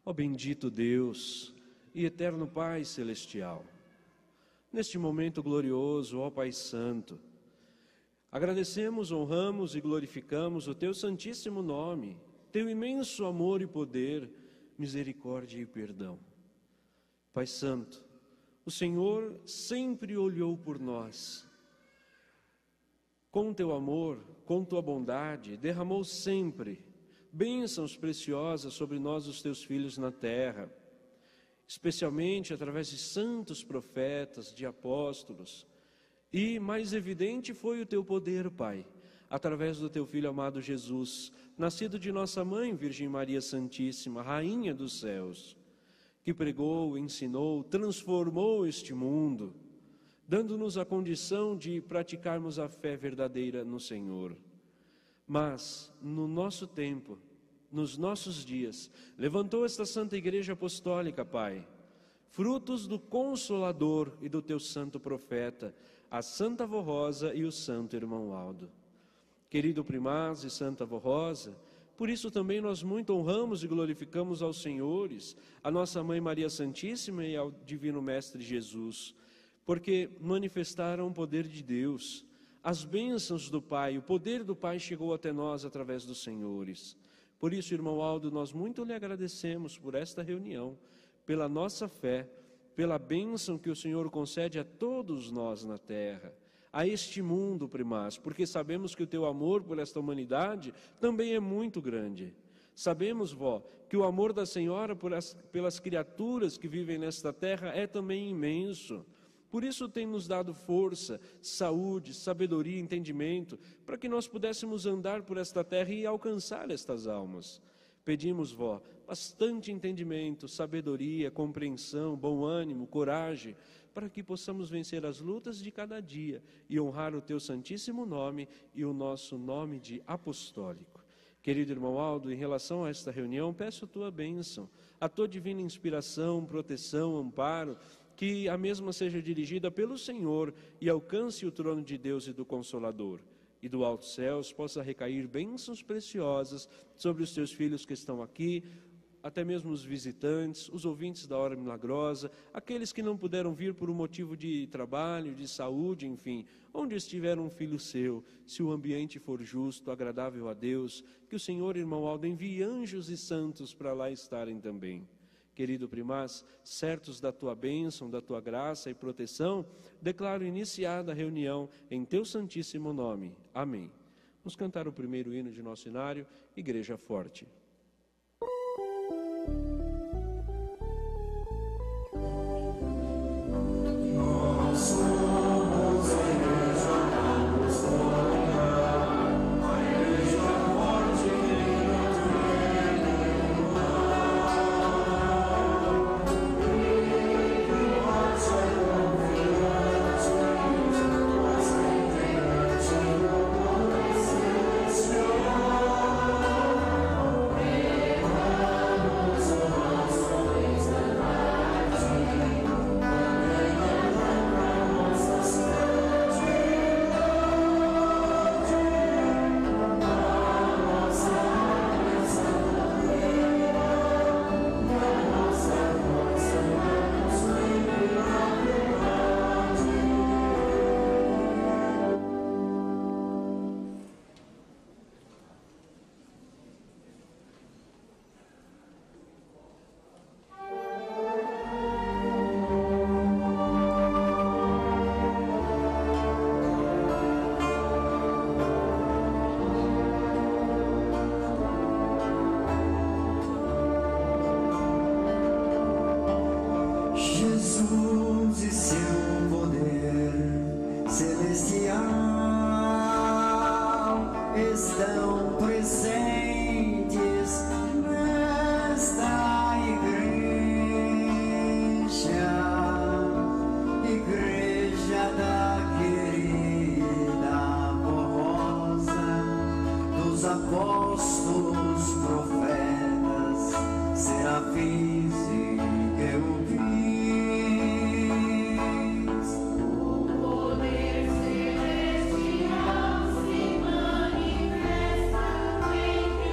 Ó bendito Deus e eterno Pai celestial, neste momento glorioso, ó Pai Santo, agradecemos, honramos e glorificamos o Teu santíssimo nome, Teu imenso amor e poder, misericórdia e perdão. Pai Santo, o Senhor sempre olhou por nós. Com Teu amor, com Tua bondade, derramou sempre bênçãos preciosas sobre nós, os Teus filhos na terra, especialmente através de santos profetas, de apóstolos. E mais evidente foi o Teu poder, Pai, através do Teu Filho amado Jesus, nascido de nossa Mãe, Virgem Maria Santíssima, Rainha dos céus, que pregou, ensinou, transformou este mundo, dando-nos a condição de praticarmos a fé verdadeira no Senhor. Mas, no nosso tempo, nos nossos dias, levantou esta Santa Igreja Apostólica, Pai, frutos do Consolador e do Teu Santo Profeta, a Santa Avó Rosa e o Santo Irmão Aldo. Querido Primaz e Santa Avó Rosa, por isso também nós muito honramos e glorificamos aos Senhores, a nossa Mãe Maria Santíssima e ao Divino Mestre Jesus, porque manifestaram o poder de Deus, as bênçãos do Pai, o poder do Pai chegou até nós através dos Senhores. Por isso, irmão Aldo, nós muito lhe agradecemos por esta reunião, pela nossa fé, pela bênção que o Senhor concede a todos nós na terra, a este mundo, Primaz, porque sabemos que o Teu amor por esta humanidade também é muito grande. Sabemos, vó, que o amor da Senhora pelas criaturas que vivem nesta terra é também imenso. Por isso tem nos dado força, saúde, sabedoria, entendimento, para que nós pudéssemos andar por esta terra e alcançar estas almas. Pedimos, vó, bastante entendimento, sabedoria, compreensão, bom ânimo, coragem, para que possamos vencer as lutas de cada dia e honrar o Teu santíssimo nome e o nosso nome de apostólico. Querido irmão Aldo, em relação a esta reunião, peço a Tua bênção, a Tua divina inspiração, proteção, amparo, que a mesma seja dirigida pelo Senhor e alcance o trono de Deus e do Consolador. E do alto céus possa recair bênçãos preciosas sobre os Teus filhos que estão aqui, até mesmo os visitantes, os ouvintes da Hora Milagrosa, aqueles que não puderam vir por um motivo de trabalho, de saúde, enfim, onde estiver um filho seu, se o ambiente for justo, agradável a Deus, que o Senhor, irmão Aldo, envie anjos e santos para lá estarem também. Querido Primaz, certos da Tua bênção, da Tua graça e proteção, declaro iniciada a reunião em Teu santíssimo nome. Amém. Vamos cantar o primeiro hino de nosso inário, Igreja Forte. Nós somos a Igreja Apostólica, a Igreja Forte que não Celestial se manifesta em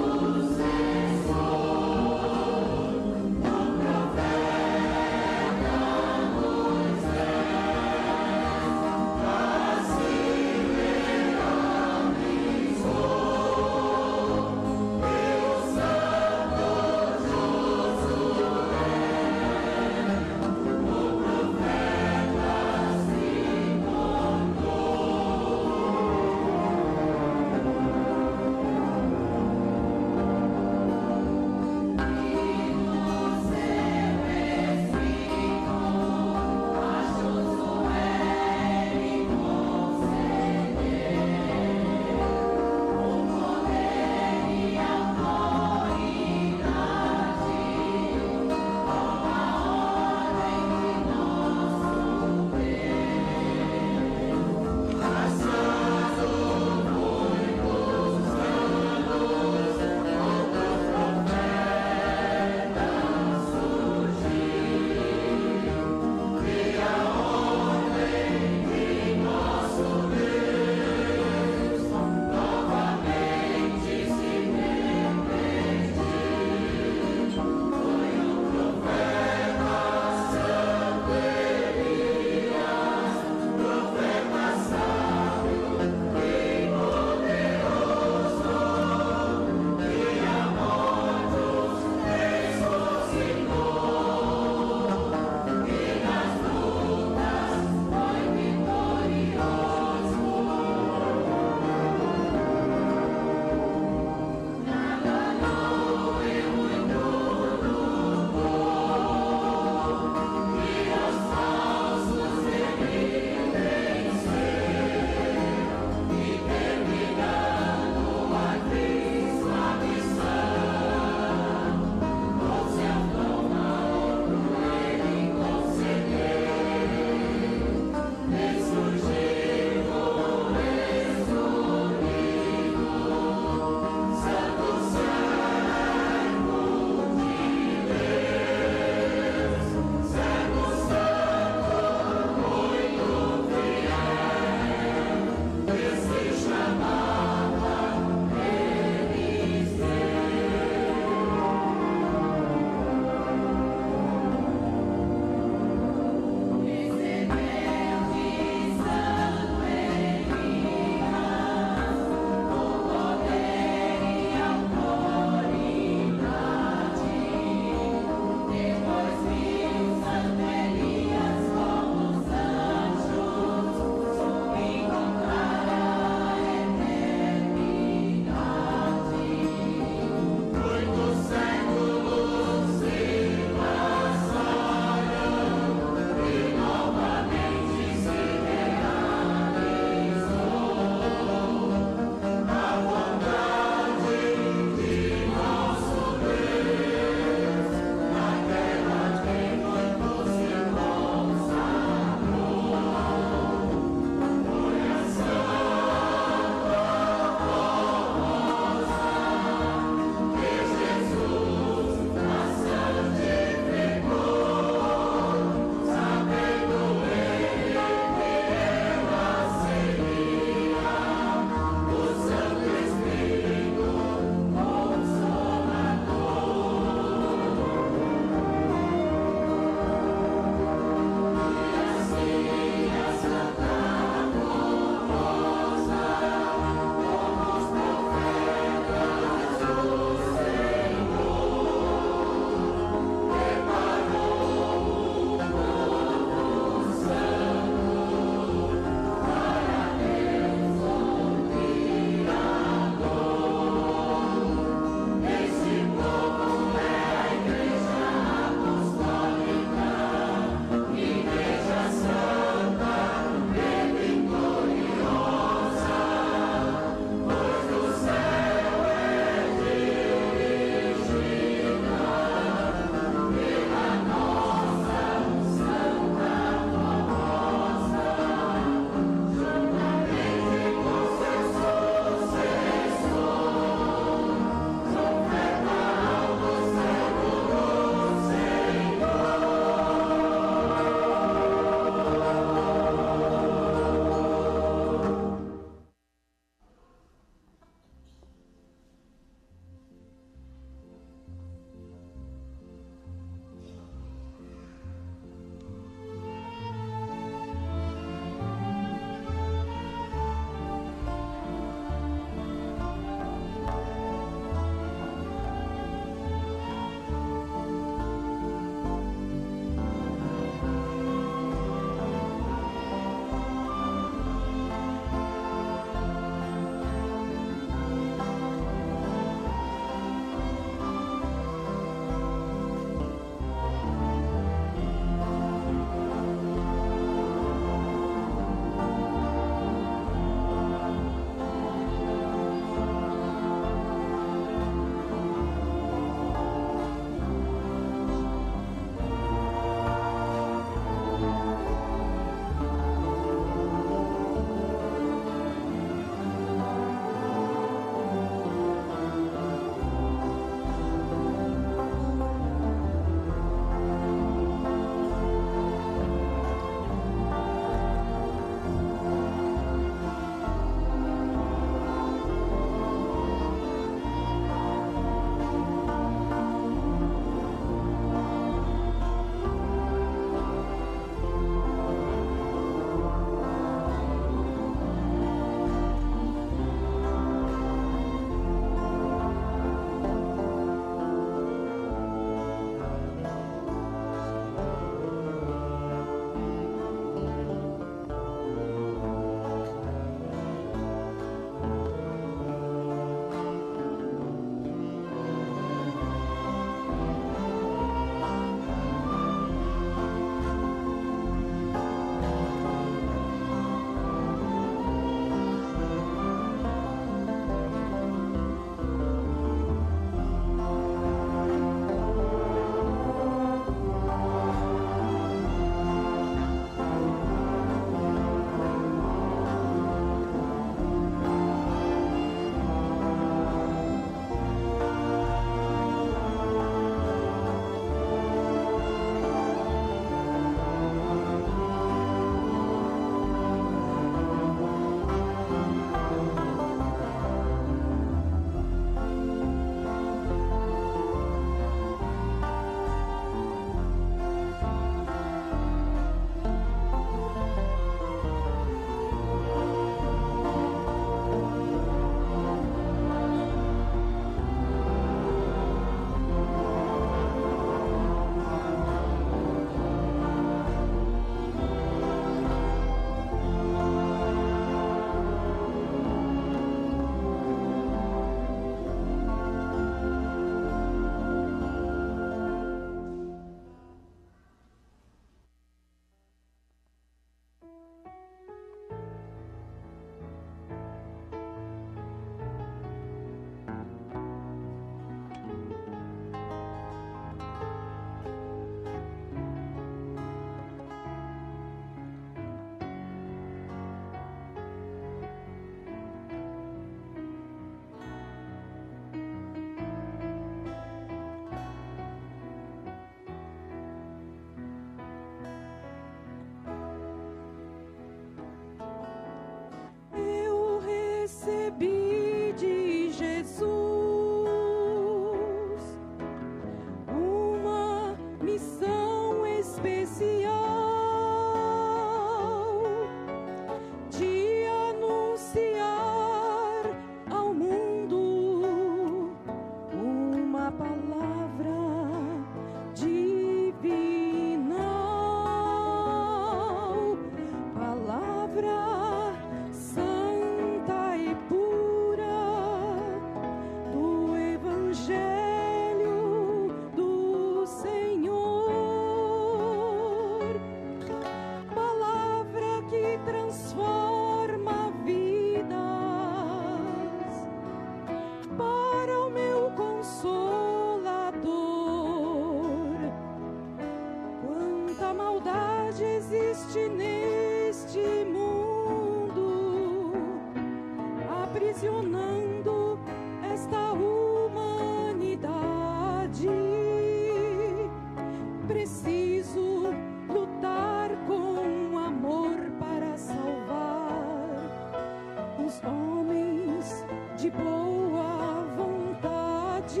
de boa vontade,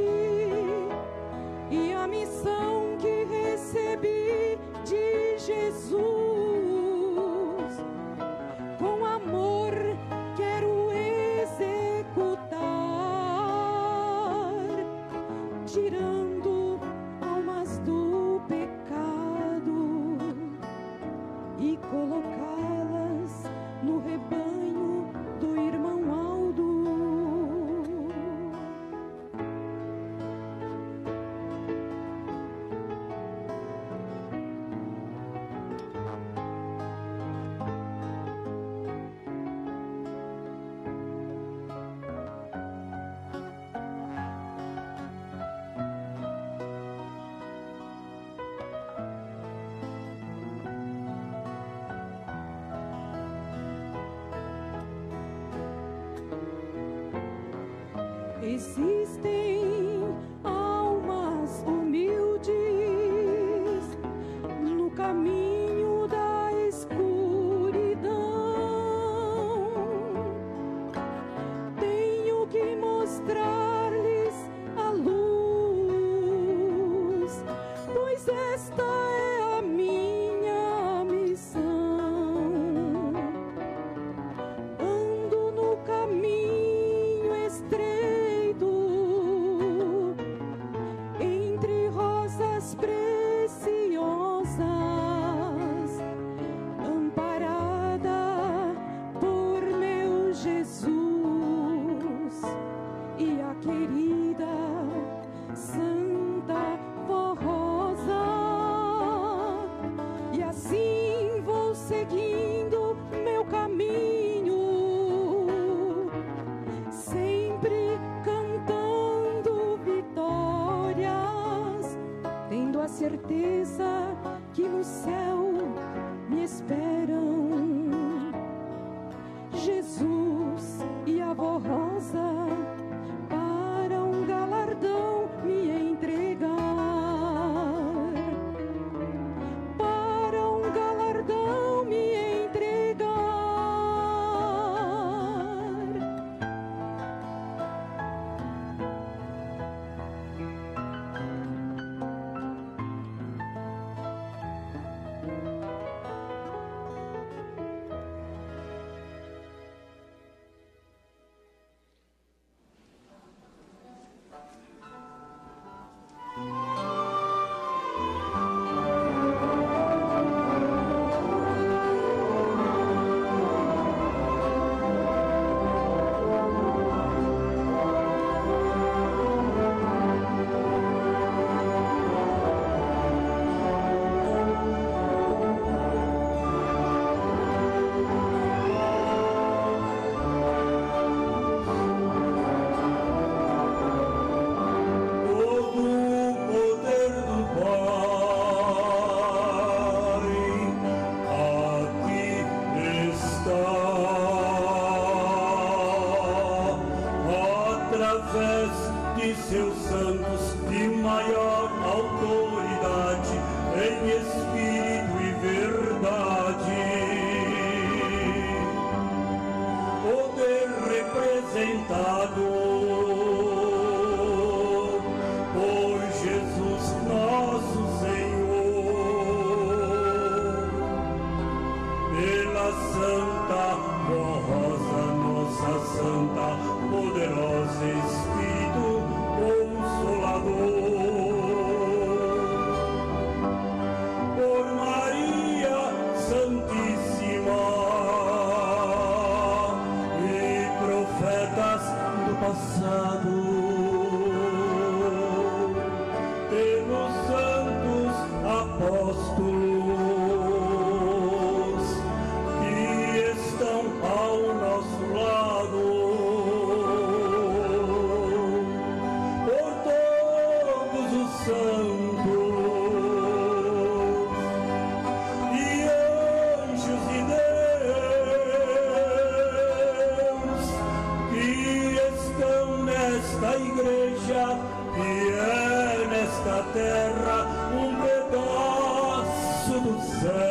e a missão que recebi de Jesus, com amor quero executar, tirando almas do pecado e colocá-las no rebanho do irmão Aldo. Existem almas humildes no caminho da escuridão. Tenho que mostrar-lhes a luz, pois esta é a minha missão. Ando no caminho estreito, entre rosas preciosas, amparada por meu Jesus e a querida Santa Vó Rosa. E assim vou seguindo meu caminho, sempre cantando vitórias, tendo a certeza que no céu me esperam Jesus e a Vó Rosa, para um galardão me entregar, para um galardão me entregar. Através de seus santos de maior autoridade, em espírito e verdade, poder representado por Jesus nosso Senhor, pela Santa Vó Rosa, nossa Santa poderosa Espírito Consolador, por Maria Santíssima e profetas do passado, pelos santos apóstolos que estão ao nosso lado, por todos os santos e anjos de Deus que estão nesta igreja, que é nesta terra um pedaço dos céus.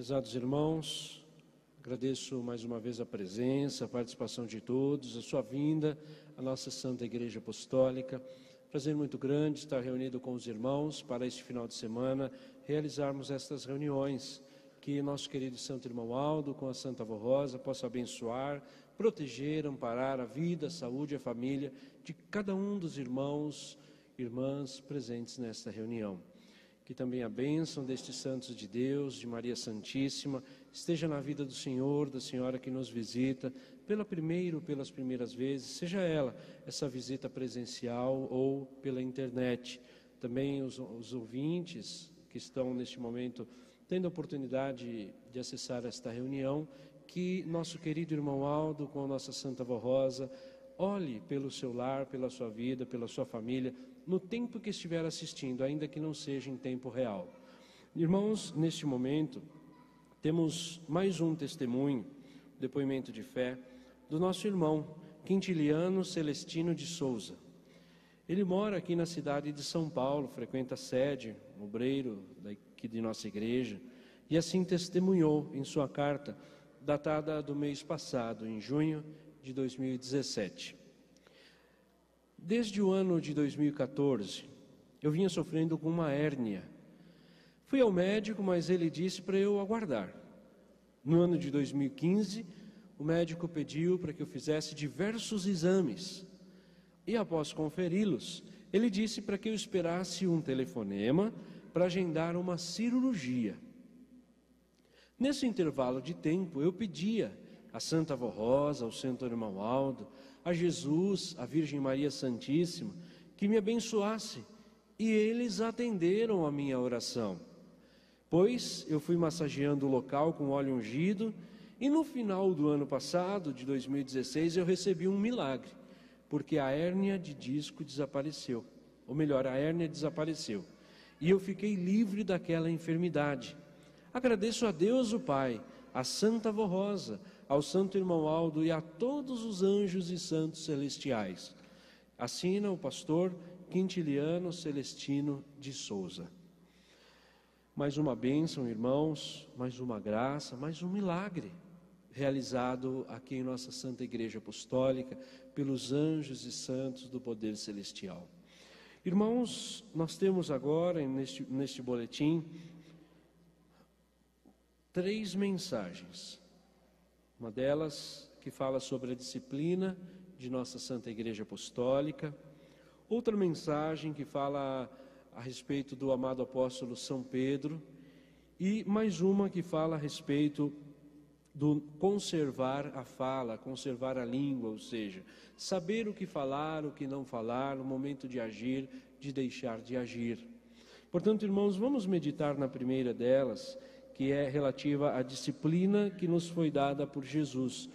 Prezados irmãos, agradeço mais uma vez a presença, a participação de todos, a sua vinda à nossa Santa Igreja Apostólica. Prazer muito grande estar reunido com os irmãos para este final de semana realizarmos estas reuniões. Que nosso querido Santo Irmão Aldo, com a Santa Avó Rosa, possa abençoar, proteger, amparar a vida, a saúde e a família de cada um dos irmãos e irmãs presentes nesta reunião. Que também a bênção destes santos de Deus, de Maria Santíssima, esteja na vida do Senhor, da Senhora que nos visita, pelas primeiras vezes, seja ela essa visita presencial ou pela internet. Também os ouvintes que estão neste momento tendo a oportunidade de acessar esta reunião, que nosso querido irmão Aldo, com a nossa Santa Avó Rosa, olhe pelo seu lar, pela sua vida, pela sua família, no tempo que estiver assistindo, ainda que não seja em tempo real. Irmãos, neste momento, temos mais um testemunho, depoimento de fé, do nosso irmão Quintiliano Celestino de Souza. Ele mora aqui na cidade de São Paulo, frequenta a sede, obreiro aqui de nossa igreja, e assim testemunhou em sua carta, datada do mês passado, em junho de 2017. Desde o ano de 2014, eu vinha sofrendo com uma hérnia. Fui ao médico, mas ele disse para eu aguardar. No ano de 2015, o médico pediu para que eu fizesse diversos exames. E após conferi-los, ele disse para que eu esperasse um telefonema para agendar uma cirurgia. Nesse intervalo de tempo, eu pedia a Santa Avó Rosa, ao Santo Irmão Aldo, a Jesus, a Virgem Maria Santíssima, que me abençoasse, e eles atenderam a minha oração. Pois eu fui massageando o local com óleo ungido, e no final do ano passado, de 2016, eu recebi um milagre, porque a hérnia de disco desapareceu, ou melhor, a hérnia desapareceu, e eu fiquei livre daquela enfermidade. Agradeço a Deus o Pai, a Santa Avó Rosa, ao Santo Irmão Aldo e a todos os anjos e santos celestiais. Assina o pastor Quintiliano Celestino de Souza. Mais uma bênção, irmãos, mais uma graça, mais um milagre realizado aqui em nossa Santa Igreja Apostólica pelos anjos e santos do poder celestial. Irmãos, nós temos agora neste boletim 3 mensagens. Uma delas que fala sobre a disciplina de nossa Santa Igreja Apostólica. Outra mensagem que fala a respeito do amado apóstolo São Pedro. E mais uma que fala a respeito do conservar a fala, conservar a língua, ou seja, saber o que falar, o que não falar, no momento de agir, de deixar de agir. Portanto, irmãos, vamos meditar na primeira delas, que é relativa à disciplina que nos foi dada por Jesus.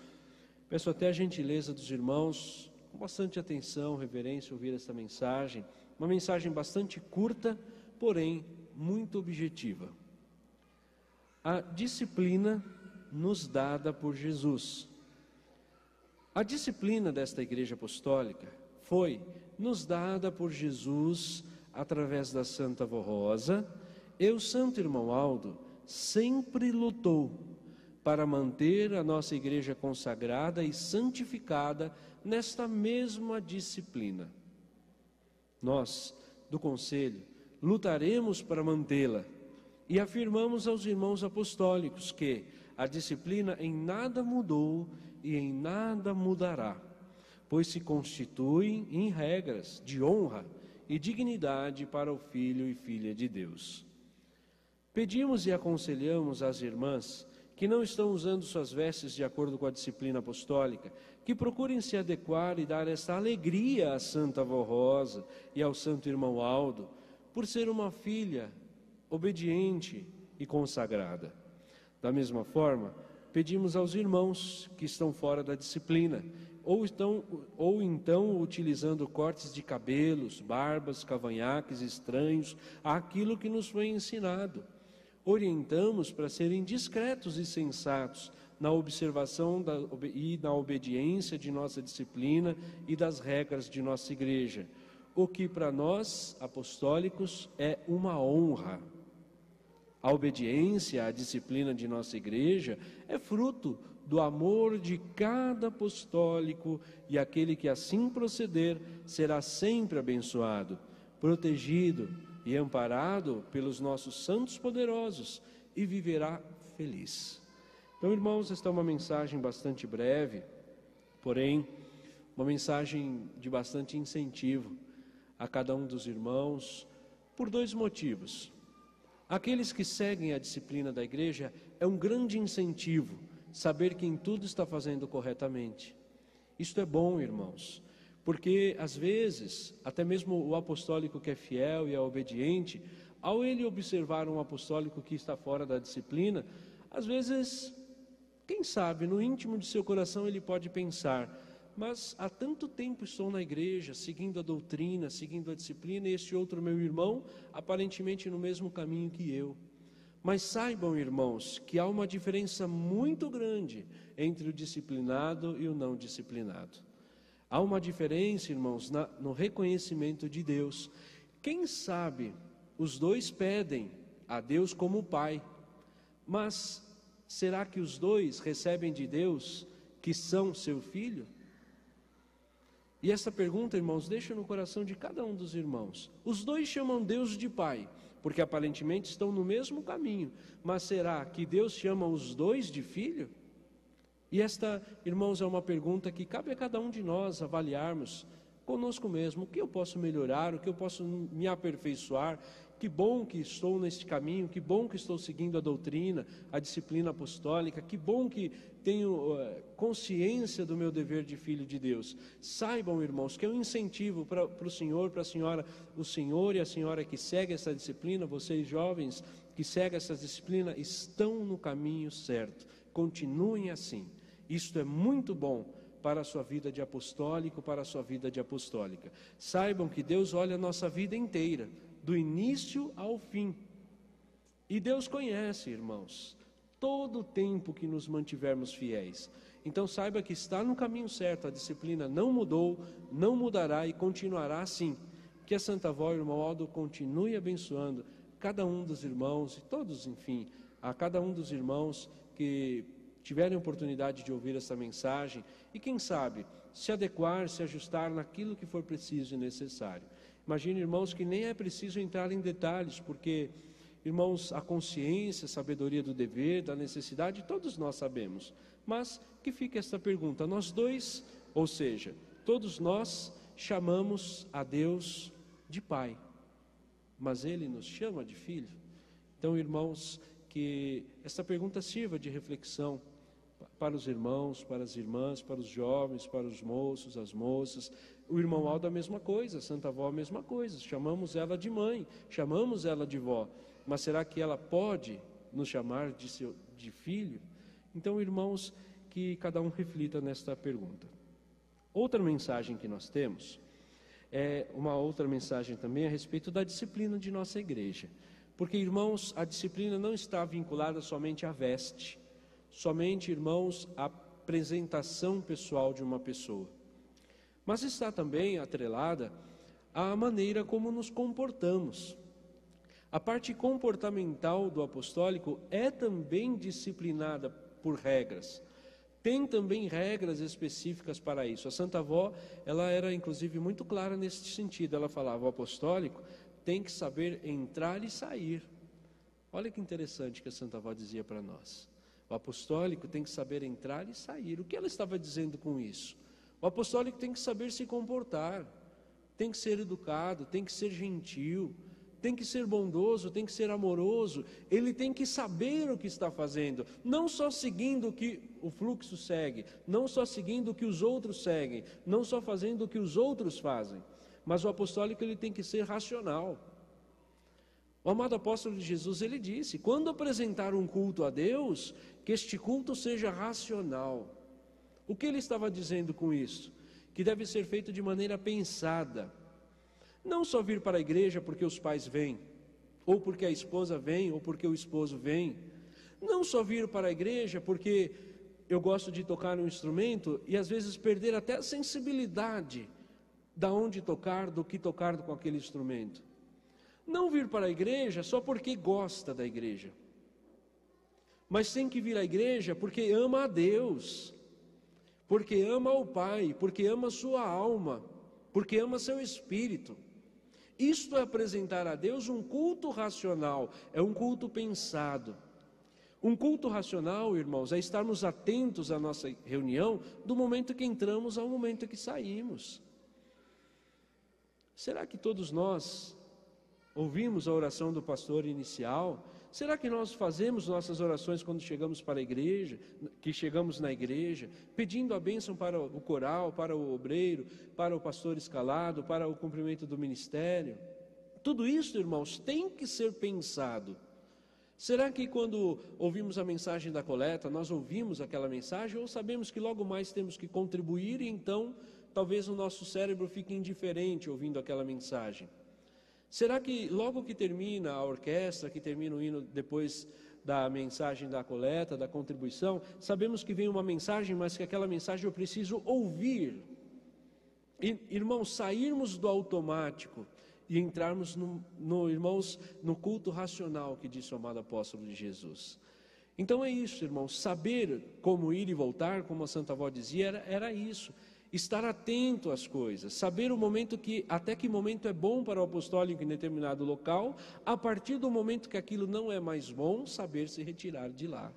Peço até a gentileza dos irmãos, com bastante atenção, reverência, ouvir esta mensagem, uma mensagem bastante curta, porém muito objetiva. A disciplina nos dada por Jesus. A disciplina desta Igreja Apostólica foi nos dada por Jesus através da Santa Avó Rosa, e o Santo Irmão Aldo sempre lutou para manter a nossa igreja consagrada e santificada nesta mesma disciplina. Nós, do Conselho, lutaremos para mantê-la e afirmamos aos irmãos apostólicos que a disciplina em nada mudou e em nada mudará, pois se constituem em regras de honra e dignidade para o Filho e Filha de Deus. Pedimos e aconselhamos às irmãs que não estão usando suas vestes de acordo com a disciplina apostólica, que procurem se adequar e dar esta alegria à Santa Avó Rosa e ao Santo Irmão Aldo, por ser uma filha obediente e consagrada. Da mesma forma, pedimos aos irmãos que estão fora da disciplina, ou então utilizando cortes de cabelos, barbas, cavanhaques estranhos àquilo que nos foi ensinado. Orientamos para serem discretos e sensatos na observação e na obediência de nossa disciplina e das regras de nossa igreja, o que para nós, apostólicos, é uma honra. A obediência à disciplina de nossa igreja é fruto do amor de cada apostólico, e aquele que assim proceder será sempre abençoado, protegido e amparado pelos nossos santos poderosos e viverá feliz. Então, irmãos, esta é uma mensagem bastante breve, porém uma mensagem de bastante incentivo a cada um dos irmãos, por dois motivos. Aqueles que seguem a disciplina da igreja é um grande incentivo saber que em tudo está fazendo corretamente. Isto é bom, irmãos, porque às vezes, até mesmo o apostólico que é fiel e é obediente, ao ele observar um apostólico que está fora da disciplina, às vezes, quem sabe, no íntimo de seu coração ele pode pensar: mas há tanto tempo estou na igreja, seguindo a doutrina, seguindo a disciplina, e este outro meu irmão, aparentemente no mesmo caminho que eu. Mas saibam, irmãos, que há uma diferença muito grande entre o disciplinado e o não disciplinado. Há uma diferença, irmãos, no reconhecimento de Deus. Quem sabe, os dois pedem a Deus como Pai, mas será que os dois recebem de Deus que são seu filho? E essa pergunta, irmãos, deixa no coração de cada um dos irmãos. Os dois chamam Deus de Pai, porque aparentemente estão no mesmo caminho, mas será que Deus chama os dois de filho? E esta, irmãos, é uma pergunta que cabe a cada um de nós avaliarmos conosco mesmo. O que eu posso melhorar, o que eu posso me aperfeiçoar? Que bom que estou neste caminho, que bom que estou seguindo a doutrina, a disciplina apostólica, que bom que tenho consciência do meu dever de filho de Deus. Saibam, irmãos, que é um incentivo para o senhor, para a senhora, o senhor e a senhora que segue essa disciplina, vocês jovens que seguem essa disciplina, estão no caminho certo. Continuem assim. Isto é muito bom para a sua vida de apostólico, para a sua vida de apostólica. Saibam que Deus olha a nossa vida inteira, do início ao fim. E Deus conhece, irmãos, todo o tempo que nos mantivermos fiéis. Então saiba que está no caminho certo, a disciplina não mudou, não mudará e continuará assim. Que a Santa Avó, irmão Aldo, continue abençoando cada um dos irmãos, e todos, enfim, a cada um dos irmãos que tiverem oportunidade de ouvir essa mensagem e, quem sabe, se adequar, se ajustar naquilo que for preciso e necessário. Imagine, irmãos, que nem é preciso entrar em detalhes, porque, irmãos, a consciência, a sabedoria do dever, da necessidade, todos nós sabemos. Mas que fique esta pergunta: nós dois, ou seja, todos nós chamamos a Deus de Pai, mas Ele nos chama de Filho? Então, irmãos, que esta pergunta sirva de reflexão para os irmãos, para as irmãs, para os jovens, para os moços, as moças. O irmão Aldo a mesma coisa, a Santa Avó a mesma coisa. Chamamos ela de mãe, chamamos ela de vó, mas será que ela pode nos chamar de filho? Então, irmãos, que cada um reflita nesta pergunta. Outra mensagem que nós temos é uma outra mensagem também a respeito da disciplina de nossa igreja. Porque, irmãos, a disciplina não está vinculada somente à veste, somente, irmãos, à apresentação pessoal de uma pessoa, mas está também atrelada à maneira como nos comportamos. A parte comportamental do apostólico é também disciplinada por regras. Tem também regras específicas para isso. A Santa Avó, ela era inclusive muito clara nesse sentido. Ela falava: o apostólico tem que saber entrar e sair. Olha que interessante que a Santa Avó dizia para nós. O apostólico tem que saber entrar e sair. O que ela estava dizendo com isso? O apostólico tem que saber se comportar, tem que ser educado, tem que ser gentil, tem que ser bondoso, tem que ser amoroso. Ele tem que saber o que está fazendo, não só seguindo o que o fluxo segue, não só seguindo o que os outros seguem, não só fazendo o que os outros fazem, mas o apostólico ele tem que ser racional. O amado apóstolo de Jesus, ele disse: quando apresentar um culto a Deus, que este culto seja racional. O que ele estava dizendo com isso? Que deve ser feito de maneira pensada. Não só vir para a igreja porque os pais vêm, ou porque a esposa vem, ou porque o esposo vem. Não só vir para a igreja porque eu gosto de tocar um instrumento e às vezes perder até a sensibilidade da onde tocar, do que tocar com aquele instrumento. Não vir para a igreja só porque gosta da igreja, mas tem que vir à igreja porque ama a Deus, porque ama o Pai, porque ama a sua alma, porque ama seu espírito. Isto é apresentar a Deus um culto racional, é um culto pensado. Um culto racional, irmãos, é estarmos atentos à nossa reunião do momento que entramos ao momento que saímos. Será que todos nós ouvimos a oração do pastor inicial? Será que nós fazemos nossas orações quando chegamos para a igreja, que chegamos na igreja, pedindo a bênção para o coral, para o obreiro, para o pastor escalado, para o cumprimento do ministério? Tudo isso, irmãos, tem que ser pensado. Será que quando ouvimos a mensagem da coleta, nós ouvimos aquela mensagem ou sabemos que logo mais temos que contribuir e então talvez o nosso cérebro fique indiferente ouvindo aquela mensagem? Será que logo que termina a orquestra, que termina o hino depois da mensagem da coleta, da contribuição, sabemos que vem uma mensagem, mas que aquela mensagem eu preciso ouvir? Irmãos, sairmos do automático e entrarmos no culto racional que disse o amado apóstolo de Jesus. Então é isso, irmãos, saber como ir e voltar, como a Santa Avó dizia, era isso. Estar atento às coisas, saber o momento até que momento é bom para o apostólico em determinado local, a partir do momento que aquilo não é mais bom, saber se retirar de lá.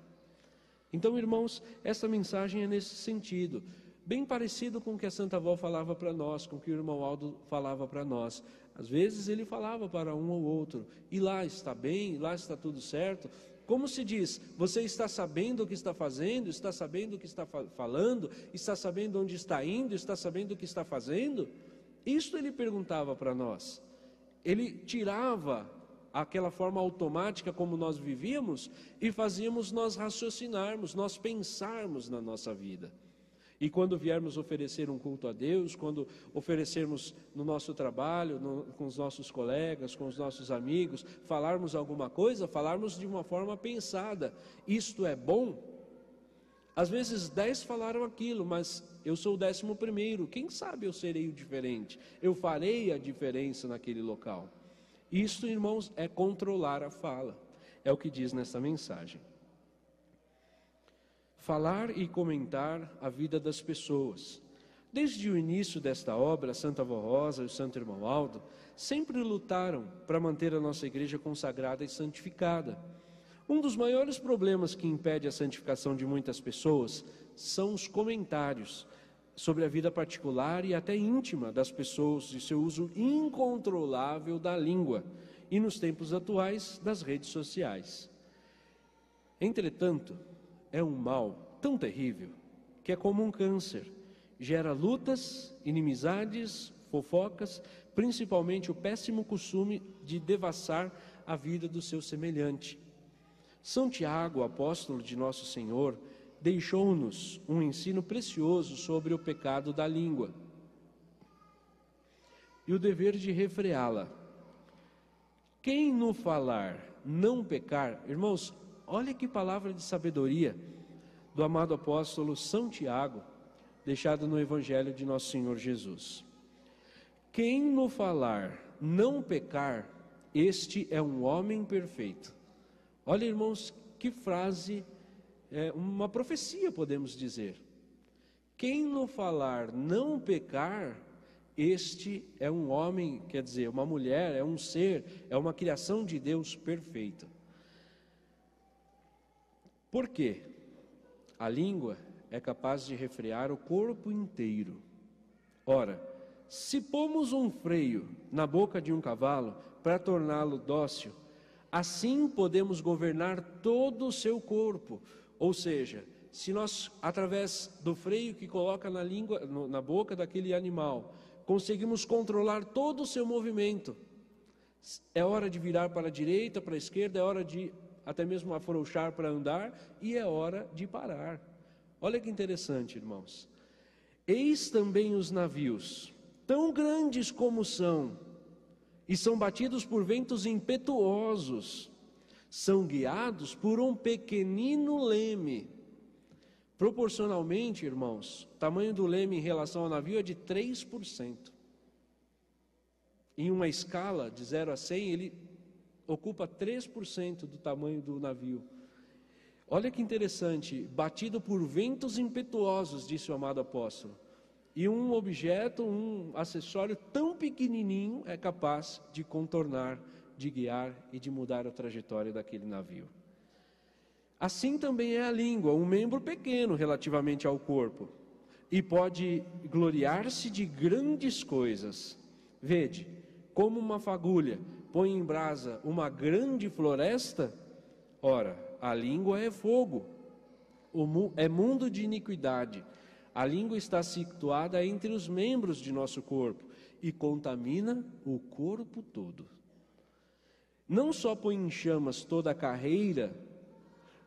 Então, irmãos, essa mensagem é nesse sentido, bem parecido com o que a Santa Avó falava para nós, com o que o irmão Aldo falava para nós. Às vezes ele falava para um ou outro, e lá está bem, lá está tudo certo. Como se diz, você está sabendo o que está fazendo, está sabendo o que está falando, está sabendo onde está indo, está sabendo o que está fazendo? Isso ele perguntava para nós. Ele tirava aquela forma automática como nós vivíamos e fazíamos nós raciocinarmos, nós pensarmos na nossa vida. E quando viermos oferecer um culto a Deus, quando oferecermos no nosso trabalho, com os nossos colegas, com os nossos amigos, falarmos alguma coisa, falarmos de uma forma pensada. Isto é bom? Às vezes 10 falaram aquilo, mas eu sou o 11º. Quem sabe eu serei o diferente? Eu farei a diferença naquele local. Isto, irmãos, é controlar a fala. É o que diz nessa mensagem. Falar e comentar a vida das pessoas. Desde o início desta obra, a Santa Avó Rosa e o Santo Irmão Aldo sempre lutaram para manter a nossa igreja consagrada e santificada. Um dos maiores problemas que impede a santificação de muitas pessoas são os comentários sobre a vida particular e até íntima das pessoas e seu uso incontrolável da língua e, nos tempos atuais, das redes sociais. Entretanto, é um mal tão terrível que é como um câncer. Gera lutas, inimizades, fofocas, principalmente o péssimo costume de devassar a vida do seu semelhante. São Tiago, apóstolo de Nosso Senhor, deixou-nos um ensino precioso sobre o pecado da língua e o dever de refreá-la. Quem no falar não pecar, irmãos, olha que palavra de sabedoria do amado apóstolo São Tiago, deixado no Evangelho de Nosso Senhor Jesus. Quem no falar não pecar, este é um homem perfeito. Olha, irmãos, que frase, uma profecia podemos dizer. Quem no falar não pecar, este é um homem, quer dizer, uma mulher, é um ser, é uma criação de Deus perfeita. Por quê? A língua é capaz de refrear o corpo inteiro. Ora, se pomos um freio na boca de um cavalo para torná-lo dócil, assim podemos governar todo o seu corpo. Ou seja, se nós, através do freio que coloca na língua, na boca daquele animal, conseguimos controlar todo o seu movimento, é hora de virar para a direita, para a esquerda, é hora de até mesmo afrouxar para andar, e é hora de parar. Olha que interessante, irmãos. Eis também os navios, tão grandes como são, e são batidos por ventos impetuosos, são guiados por um pequenino leme. Proporcionalmente, irmãos, o tamanho do leme em relação ao navio é de 3%. em uma escala de 0 a 100, ele ocupa 3% do tamanho do navio. Olha que interessante, batido por ventos impetuosos, disse o amado apóstolo. E um objeto, um acessório tão pequenininho é capaz de contornar, de guiar e de mudar a trajetória daquele navio. Assim também é a língua, um membro pequeno relativamente ao corpo, e pode gloriar-se de grandes coisas. Vede, como uma fagulha põe em brasa uma grande floresta, ora, a língua é fogo, é mundo de iniquidade. A língua está situada entre os membros de nosso corpo e contamina o corpo todo. Não só põe em chamas toda a carreira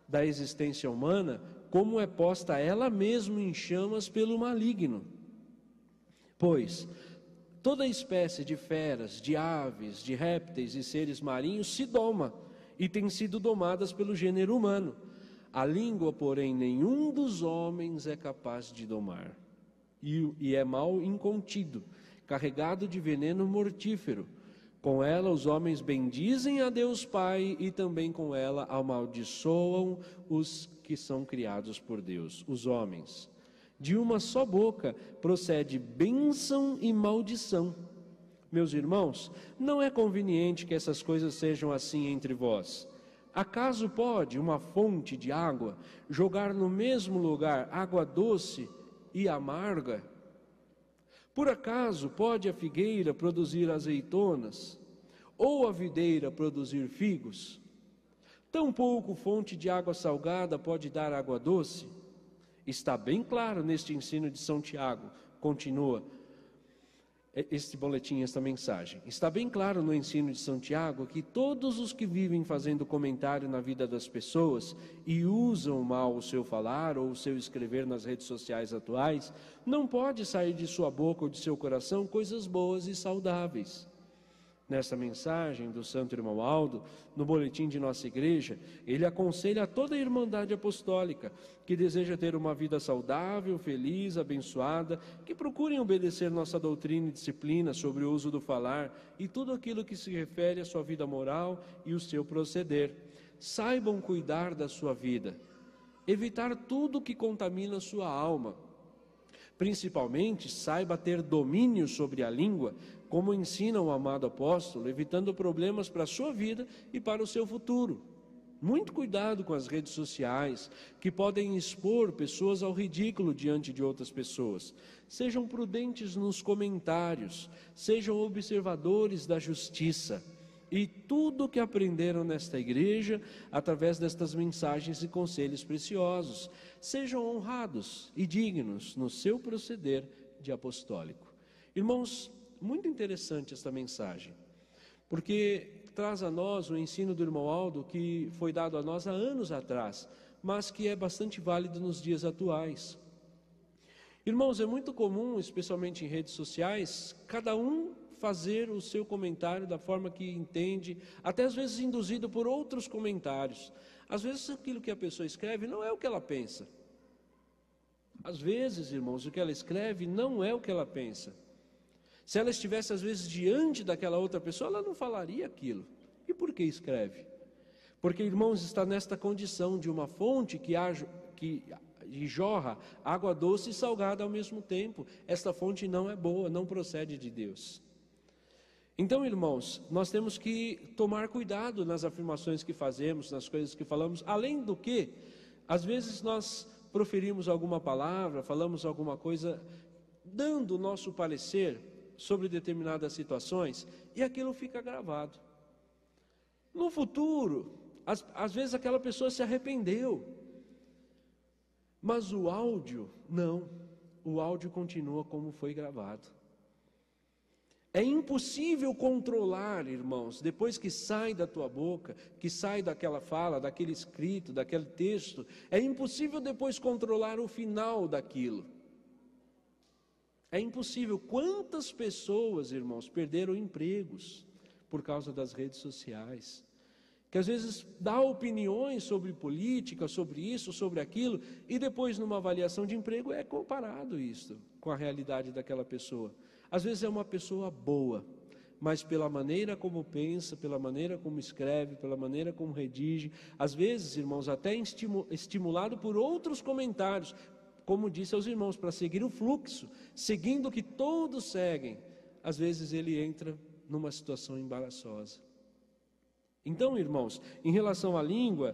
da existência humana, como é posta ela mesma em chamas pelo maligno. Pois toda espécie de feras, de aves, de répteis e seres marinhos se doma e tem sido domadas pelo gênero humano. A língua, porém, nenhum dos homens é capaz de domar. E é mal incontido, carregado de veneno mortífero. Com ela os homens bendizem a Deus Pai e também com ela amaldiçoam os que são criados por Deus, os homens. De uma só boca procede bênção e maldição. Meus irmãos, não é conveniente que essas coisas sejam assim entre vós. Acaso pode uma fonte de água jogar no mesmo lugar água doce e amarga? Por acaso pode a figueira produzir azeitonas, ou a videira produzir figos? Tampouco fonte de água salgada pode dar água doce? Está bem claro neste ensino de São Tiago, continua este boletim, esta mensagem. Está bem claro no ensino de São Tiago que todos os que vivem fazendo comentário na vida das pessoas e usam mal o seu falar ou o seu escrever nas redes sociais atuais, não pode sair de sua boca ou de seu coração coisas boas e saudáveis. Nesta mensagem do Santo Irmão Aldo, no boletim de nossa igreja, ele aconselha a toda a Irmandade Apostólica que deseja ter uma vida saudável, feliz, abençoada, que procurem obedecer nossa doutrina e disciplina sobre o uso do falar e tudo aquilo que se refere à sua vida moral e o seu proceder. Saibam cuidar da sua vida, evitar tudo que contamina sua alma. Principalmente, saiba ter domínio sobre a língua, como ensina o amado apóstolo, evitando problemas para a sua vida e para o seu futuro. Muito cuidado com as redes sociais, que podem expor pessoas ao ridículo diante de outras pessoas. Sejam prudentes nos comentários, sejam observadores da justiça. E tudo o que aprenderam nesta igreja, através destas mensagens e conselhos preciosos, sejam honrados e dignos no seu proceder de apostólico. Irmãos, muito interessante esta mensagem, porque traz a nós o ensino do irmão Aldo, que foi dado a nós há anos atrás, mas que é bastante válido nos dias atuais. Irmãos, é muito comum, especialmente em redes sociais, cada um fazer o seu comentário da forma que entende, até às vezes induzido por outros comentários. Às vezes aquilo que a pessoa escreve não é o que ela pensa. Às vezes, irmãos, o que ela escreve não é o que ela pensa. Se ela estivesse às vezes diante daquela outra pessoa, ela não falaria aquilo. E por que escreve? Porque, irmãos, está nesta condição de uma fonte que jorra água doce e salgada ao mesmo tempo. Esta fonte não é boa, não procede de Deus. Então, irmãos, nós temos que tomar cuidado nas afirmações que fazemos, nas coisas que falamos, além do que, às vezes nós proferimos alguma palavra, falamos alguma coisa, dando o nosso parecer sobre determinadas situações, e aquilo fica gravado. No futuro, às vezes aquela pessoa se arrependeu, mas o áudio, não, o áudio continua como foi gravado. É impossível controlar, irmãos, depois que sai da tua boca, que sai daquela fala, daquele escrito, daquele texto, é impossível depois controlar o final daquilo. É impossível. Quantas pessoas, irmãos, perderam empregos por causa das redes sociais? Que às vezes dá opiniões sobre política, sobre isso, sobre aquilo, e depois numa avaliação de emprego é comparado isso com a realidade daquela pessoa. Às vezes é uma pessoa boa, mas pela maneira como pensa, pela maneira como escreve, pela maneira como redige, às vezes, irmãos, até estimulado por outros comentários, como disse aos irmãos, para seguir o fluxo, seguindo o que todos seguem, às vezes ele entra numa situação embaraçosa. Então, irmãos, em relação à língua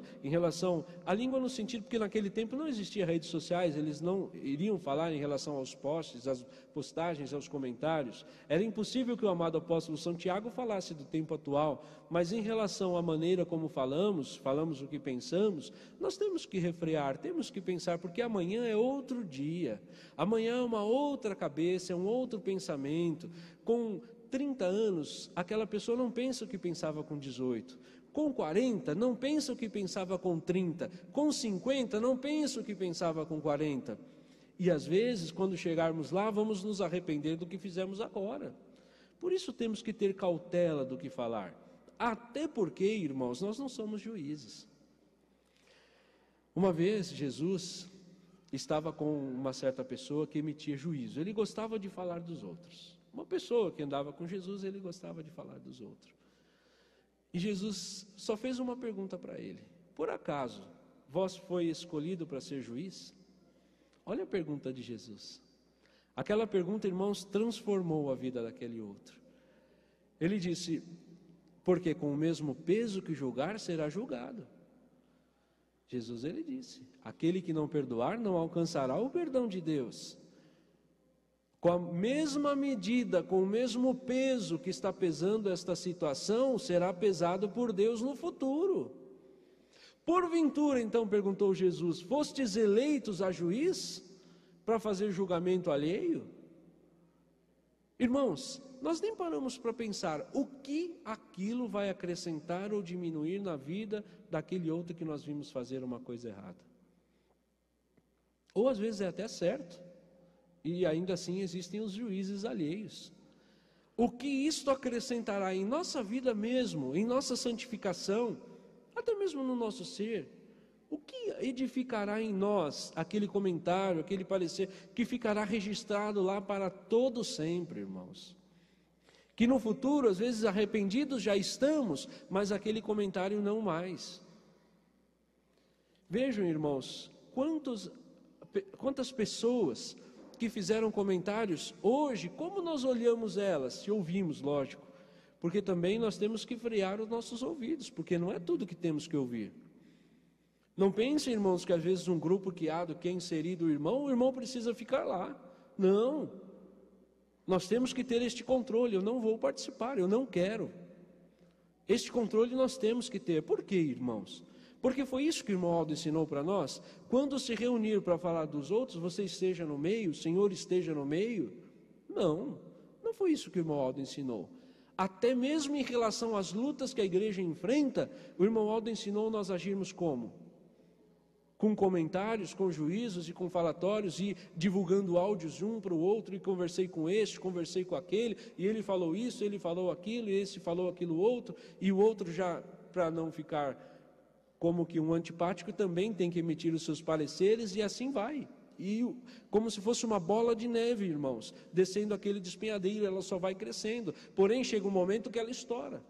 no sentido, porque naquele tempo não existia redes sociais, eles não iriam falar em relação aos posts, às postagens, aos comentários. Era impossível que o amado apóstolo São Tiago falasse do tempo atual, mas em relação à maneira como falamos o que pensamos, nós temos que refrear, temos que pensar, porque amanhã é outro dia, amanhã é uma outra cabeça, é um outro pensamento. Com 30 anos, aquela pessoa não pensa o que pensava com 18. Com 40, não pensa o que pensava com 30. Com 50, não pensa o que pensava com 40. E às vezes, quando chegarmos lá, vamos nos arrepender do que fizemos agora. Por isso temos que ter cautela do que falar. Até porque, irmãos, nós não somos juízes. Uma vez, Jesus estava com uma certa pessoa que emitia juízo. Ele gostava de falar dos outros. Uma pessoa que andava com Jesus, ele gostava de falar dos outros. E Jesus só fez uma pergunta para ele: por acaso, vós foi escolhido para ser juiz? Olha a pergunta de Jesus. Aquela pergunta, irmãos, transformou a vida daquele outro. Ele disse: porque com o mesmo peso que julgar, será julgado. Jesus, ele disse: aquele que não perdoar, não alcançará o perdão de Deus. Com a mesma medida, com o mesmo peso que está pesando esta situação, será pesado por Deus no futuro. Porventura, então, perguntou Jesus, fostes eleitos a juiz para fazer julgamento alheio? Irmãos, nós nem paramos para pensar o que aquilo vai acrescentar ou diminuir na vida daquele outro que nós vimos fazer uma coisa errada. Ou às vezes é até certo. E ainda assim existem os juízes alheios. O que isto acrescentará em nossa vida mesmo, em nossa santificação, até mesmo no nosso ser? O que edificará em nós aquele comentário, aquele parecer, que ficará registrado lá para todo sempre, irmãos? Que no futuro, às vezes arrependidos já estamos, mas aquele comentário não mais. Vejam, irmãos, quantas pessoas que fizeram comentários, hoje, como nós olhamos elas, se ouvimos, lógico, porque também nós temos que frear os nossos ouvidos, porque não é tudo que temos que ouvir. Não pensem, irmãos, que às vezes um grupo que é inserido o irmão precisa ficar lá. Não, nós temos que ter este controle. Eu não vou participar, eu não quero. Este controle nós temos que ter. Por quê, irmãos? Porque foi isso que o irmão Aldo ensinou para nós. Quando se reunir para falar dos outros, você esteja no meio, o Senhor esteja no meio. Não foi isso que o irmão Aldo ensinou. Até mesmo em relação às lutas que a igreja enfrenta, o irmão Aldo ensinou nós agirmos como? Com comentários, com juízos e com falatórios, e divulgando áudios de um para o outro, e conversei com este, conversei com aquele, e ele falou isso, ele falou aquilo, e esse falou aquilo outro, e o outro já, para não ficar como que um antipático, também tem que emitir os seus pareceres, e assim vai. E como se fosse uma bola de neve, irmãos, descendo aquele despenhadeiro, ela só vai crescendo. Porém, chega um momento que ela estoura.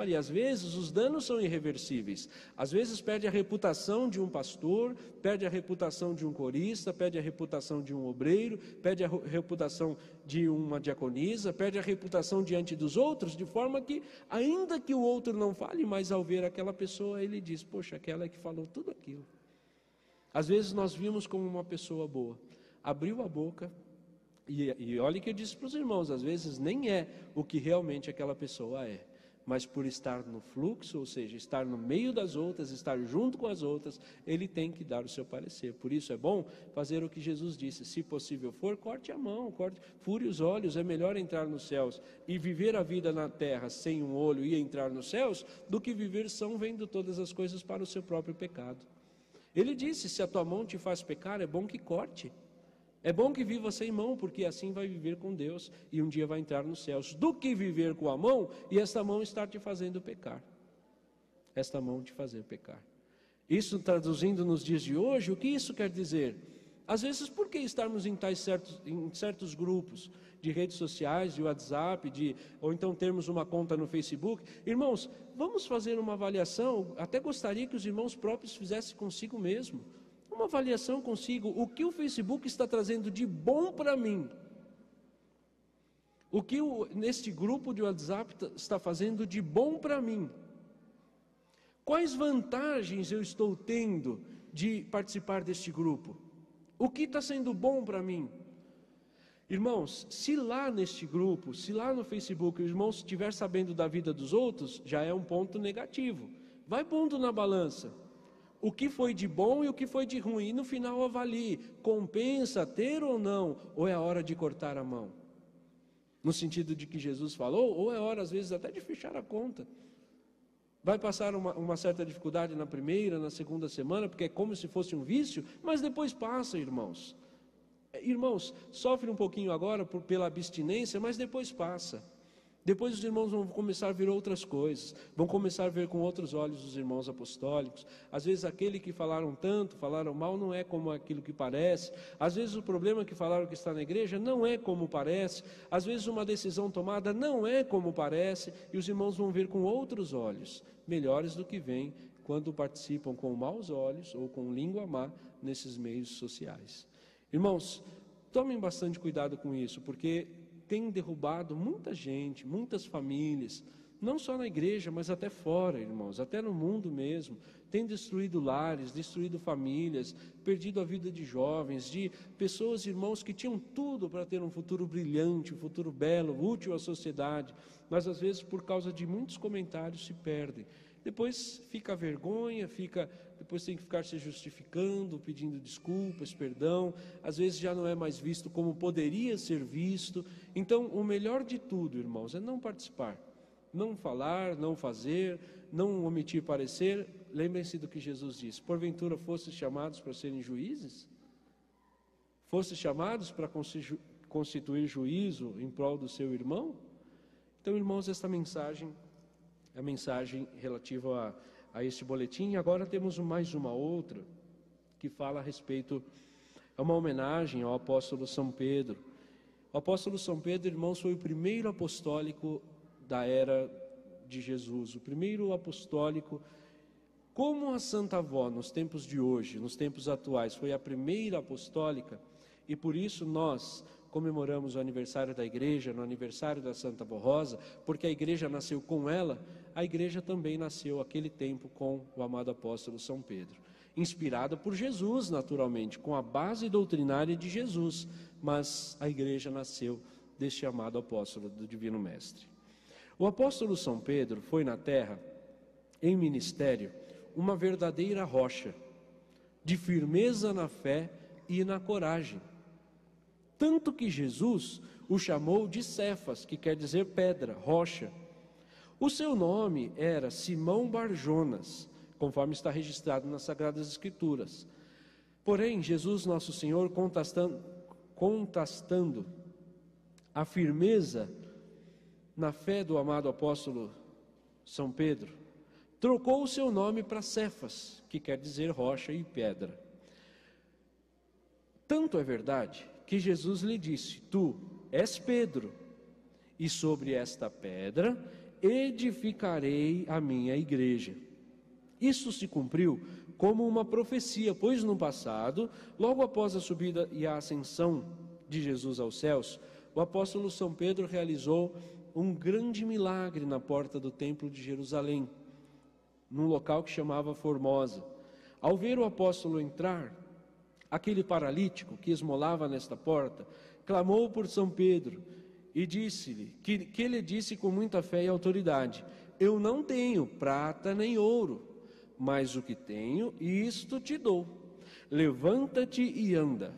E às vezes os danos são irreversíveis. Às vezes perde a reputação de um pastor, perde a reputação de um corista, perde a reputação de um obreiro, perde a reputação de uma diaconisa, perde a reputação diante dos outros, de forma que, ainda que o outro não fale, mas ao ver aquela pessoa, ele diz: poxa, aquela é que falou tudo aquilo. Às vezes nós vimos como uma pessoa boa, abriu a boca, e olha que eu disse para os irmãos, às vezes nem é o que realmente aquela pessoa é, mas por estar no fluxo, ou seja, estar no meio das outras, estar junto com as outras, ele tem que dar o seu parecer. Por isso é bom fazer o que Jesus disse: se possível for, corte a mão, fure os olhos. É melhor entrar nos céus e viver a vida na terra sem um olho e entrar nos céus, do que viver são vendo todas as coisas para o seu próprio pecado. Ele disse: se a tua mão te faz pecar, é bom que corte. É bom que viva sem mão, porque assim vai viver com Deus e um dia vai entrar nos céus, do que viver com a mão e esta mão estar te fazendo pecar. Esta mão te fazer pecar. Isso traduzindo nos dias de hoje, o que isso quer dizer? Às vezes, por que estarmos em certos grupos de redes sociais, de WhatsApp, ou então termos uma conta no Facebook? Irmãos, vamos fazer uma avaliação, até gostaria que os irmãos próprios fizessem consigo mesmo. Uma avaliação consigo, o que o Facebook está trazendo de bom para mim? O que neste grupo de WhatsApp está fazendo de bom para mim? Quais vantagens eu estou tendo de participar deste grupo? O que está sendo bom para mim? Irmãos, se lá neste grupo, se lá no Facebook, o irmão estiver sabendo da vida dos outros, já é um ponto negativo. Vai pondo na balança o que foi de bom e o que foi de ruim. E no final avalie, compensa ter ou não, ou é a hora de cortar a mão? No sentido de que Jesus falou, ou é hora às vezes até de fechar a conta. Vai passar uma certa dificuldade na primeira, na segunda semana, porque é como se fosse um vício, mas depois passa, irmãos. Irmãos, sofre um pouquinho agora pela abstinência, mas depois passa. Depois os irmãos vão começar a ver outras coisas, vão começar a ver com outros olhos os irmãos apostólicos. Às vezes aquele que falaram tanto, falaram mal, não é como aquilo que parece. Às vezes o problema que falaram que está na igreja não é como parece. Às vezes uma decisão tomada não é como parece, e os irmãos vão ver com outros olhos, melhores do que veem quando participam com maus olhos ou com língua má nesses meios sociais. Irmãos, tomem bastante cuidado com isso, porque tem derrubado muita gente, muitas famílias, não só na igreja, mas até fora, irmãos, até no mundo mesmo. Tem destruído lares, destruído famílias, perdido a vida de jovens, de pessoas, irmãos, que tinham tudo para ter um futuro brilhante, um futuro belo, útil à sociedade, mas às vezes por causa de muitos comentários se perdem. Depois fica a vergonha, depois tem que ficar se justificando, pedindo desculpas, perdão. Às vezes já não é mais visto como poderia ser visto. Então, o melhor de tudo, irmãos, é não participar, não falar, não fazer, não omitir parecer. Lembrem-se do que Jesus disse: porventura fostes chamados para serem juízes? Fostes chamados para constituir juízo em prol do seu irmão? Então, irmãos, esta mensagem é a mensagem relativa a este boletim. Agora temos mais uma outra que fala a respeito, é uma homenagem ao apóstolo São Pedro. O apóstolo São Pedro, irmãos, foi o primeiro apostólico da era de Jesus, o primeiro apostólico, como a Santa Avó nos tempos de hoje, nos tempos atuais, foi a primeira apostólica, e por isso nós comemoramos o aniversário da igreja, no aniversário da Santa Avó Rosa, porque a igreja nasceu com ela. A igreja também nasceu aquele tempo com o amado apóstolo São Pedro, inspirada por Jesus, naturalmente, com a base doutrinária de Jesus, mas a igreja nasceu deste amado apóstolo do Divino Mestre. O apóstolo São Pedro foi na terra, em ministério, uma verdadeira rocha, de firmeza na fé e na coragem. Tanto que Jesus o chamou de Cefas, que quer dizer pedra, rocha. O seu nome era Simão Barjonas, conforme está registrado nas Sagradas Escrituras. Porém, Jesus Nosso Senhor, contrastando a firmeza na fé do amado apóstolo São Pedro, trocou o seu nome para Cefas, que quer dizer rocha e pedra. Tanto é verdade que Jesus lhe disse: tu és Pedro, e sobre esta pedra edificarei a minha igreja. Isso se cumpriu como uma profecia, pois no passado, logo após a subida e a ascensão de Jesus aos céus, o apóstolo São Pedro realizou um grande milagre na porta do templo de Jerusalém, num local que chamava Formosa. Ao ver o apóstolo entrar, aquele paralítico que esmolava nesta porta clamou por São Pedro e disse-lhe, que ele disse com muita fé e autoridade: eu não tenho prata nem ouro, mas o que tenho, isto te dou. Levanta-te e anda.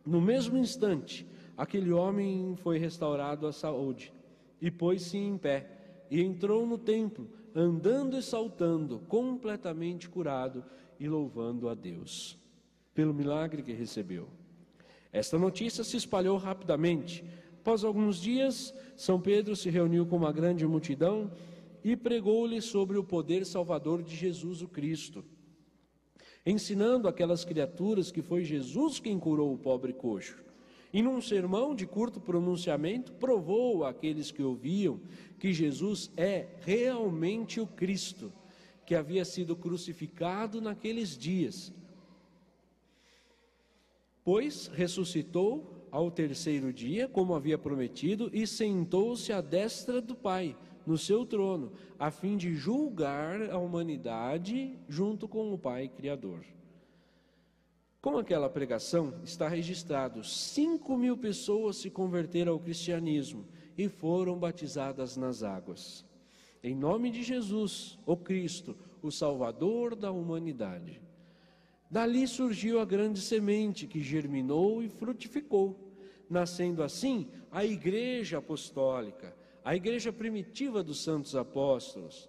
No mesmo instante, aquele homem foi restaurado à saúde e pôs-se em pé e entrou no templo, andando e saltando, completamente curado e louvando a Deus pelo milagre que recebeu. Esta notícia se espalhou rapidamente. Após alguns dias, São Pedro se reuniu com uma grande multidão e pregou-lhe sobre o poder salvador de Jesus o Cristo. ensinando aquelas criaturas que foi Jesus quem curou o pobre coxo. E num sermão de curto pronunciamento, provou àqueles que ouviam que Jesus é realmente o Cristo, que havia sido crucificado naqueles dias, pois ressuscitou ao terceiro dia, como havia prometido, e sentou-se à destra do Pai, no seu trono, a fim de julgar a humanidade junto com o Pai Criador. Com aquela pregação está registrado, 5.000 pessoas se converteram ao cristianismo e foram batizadas nas águas. Em nome de Jesus, o Cristo, o Salvador da humanidade. Dali surgiu a grande semente que germinou e frutificou, nascendo assim a Igreja Apostólica, a igreja primitiva dos santos apóstolos,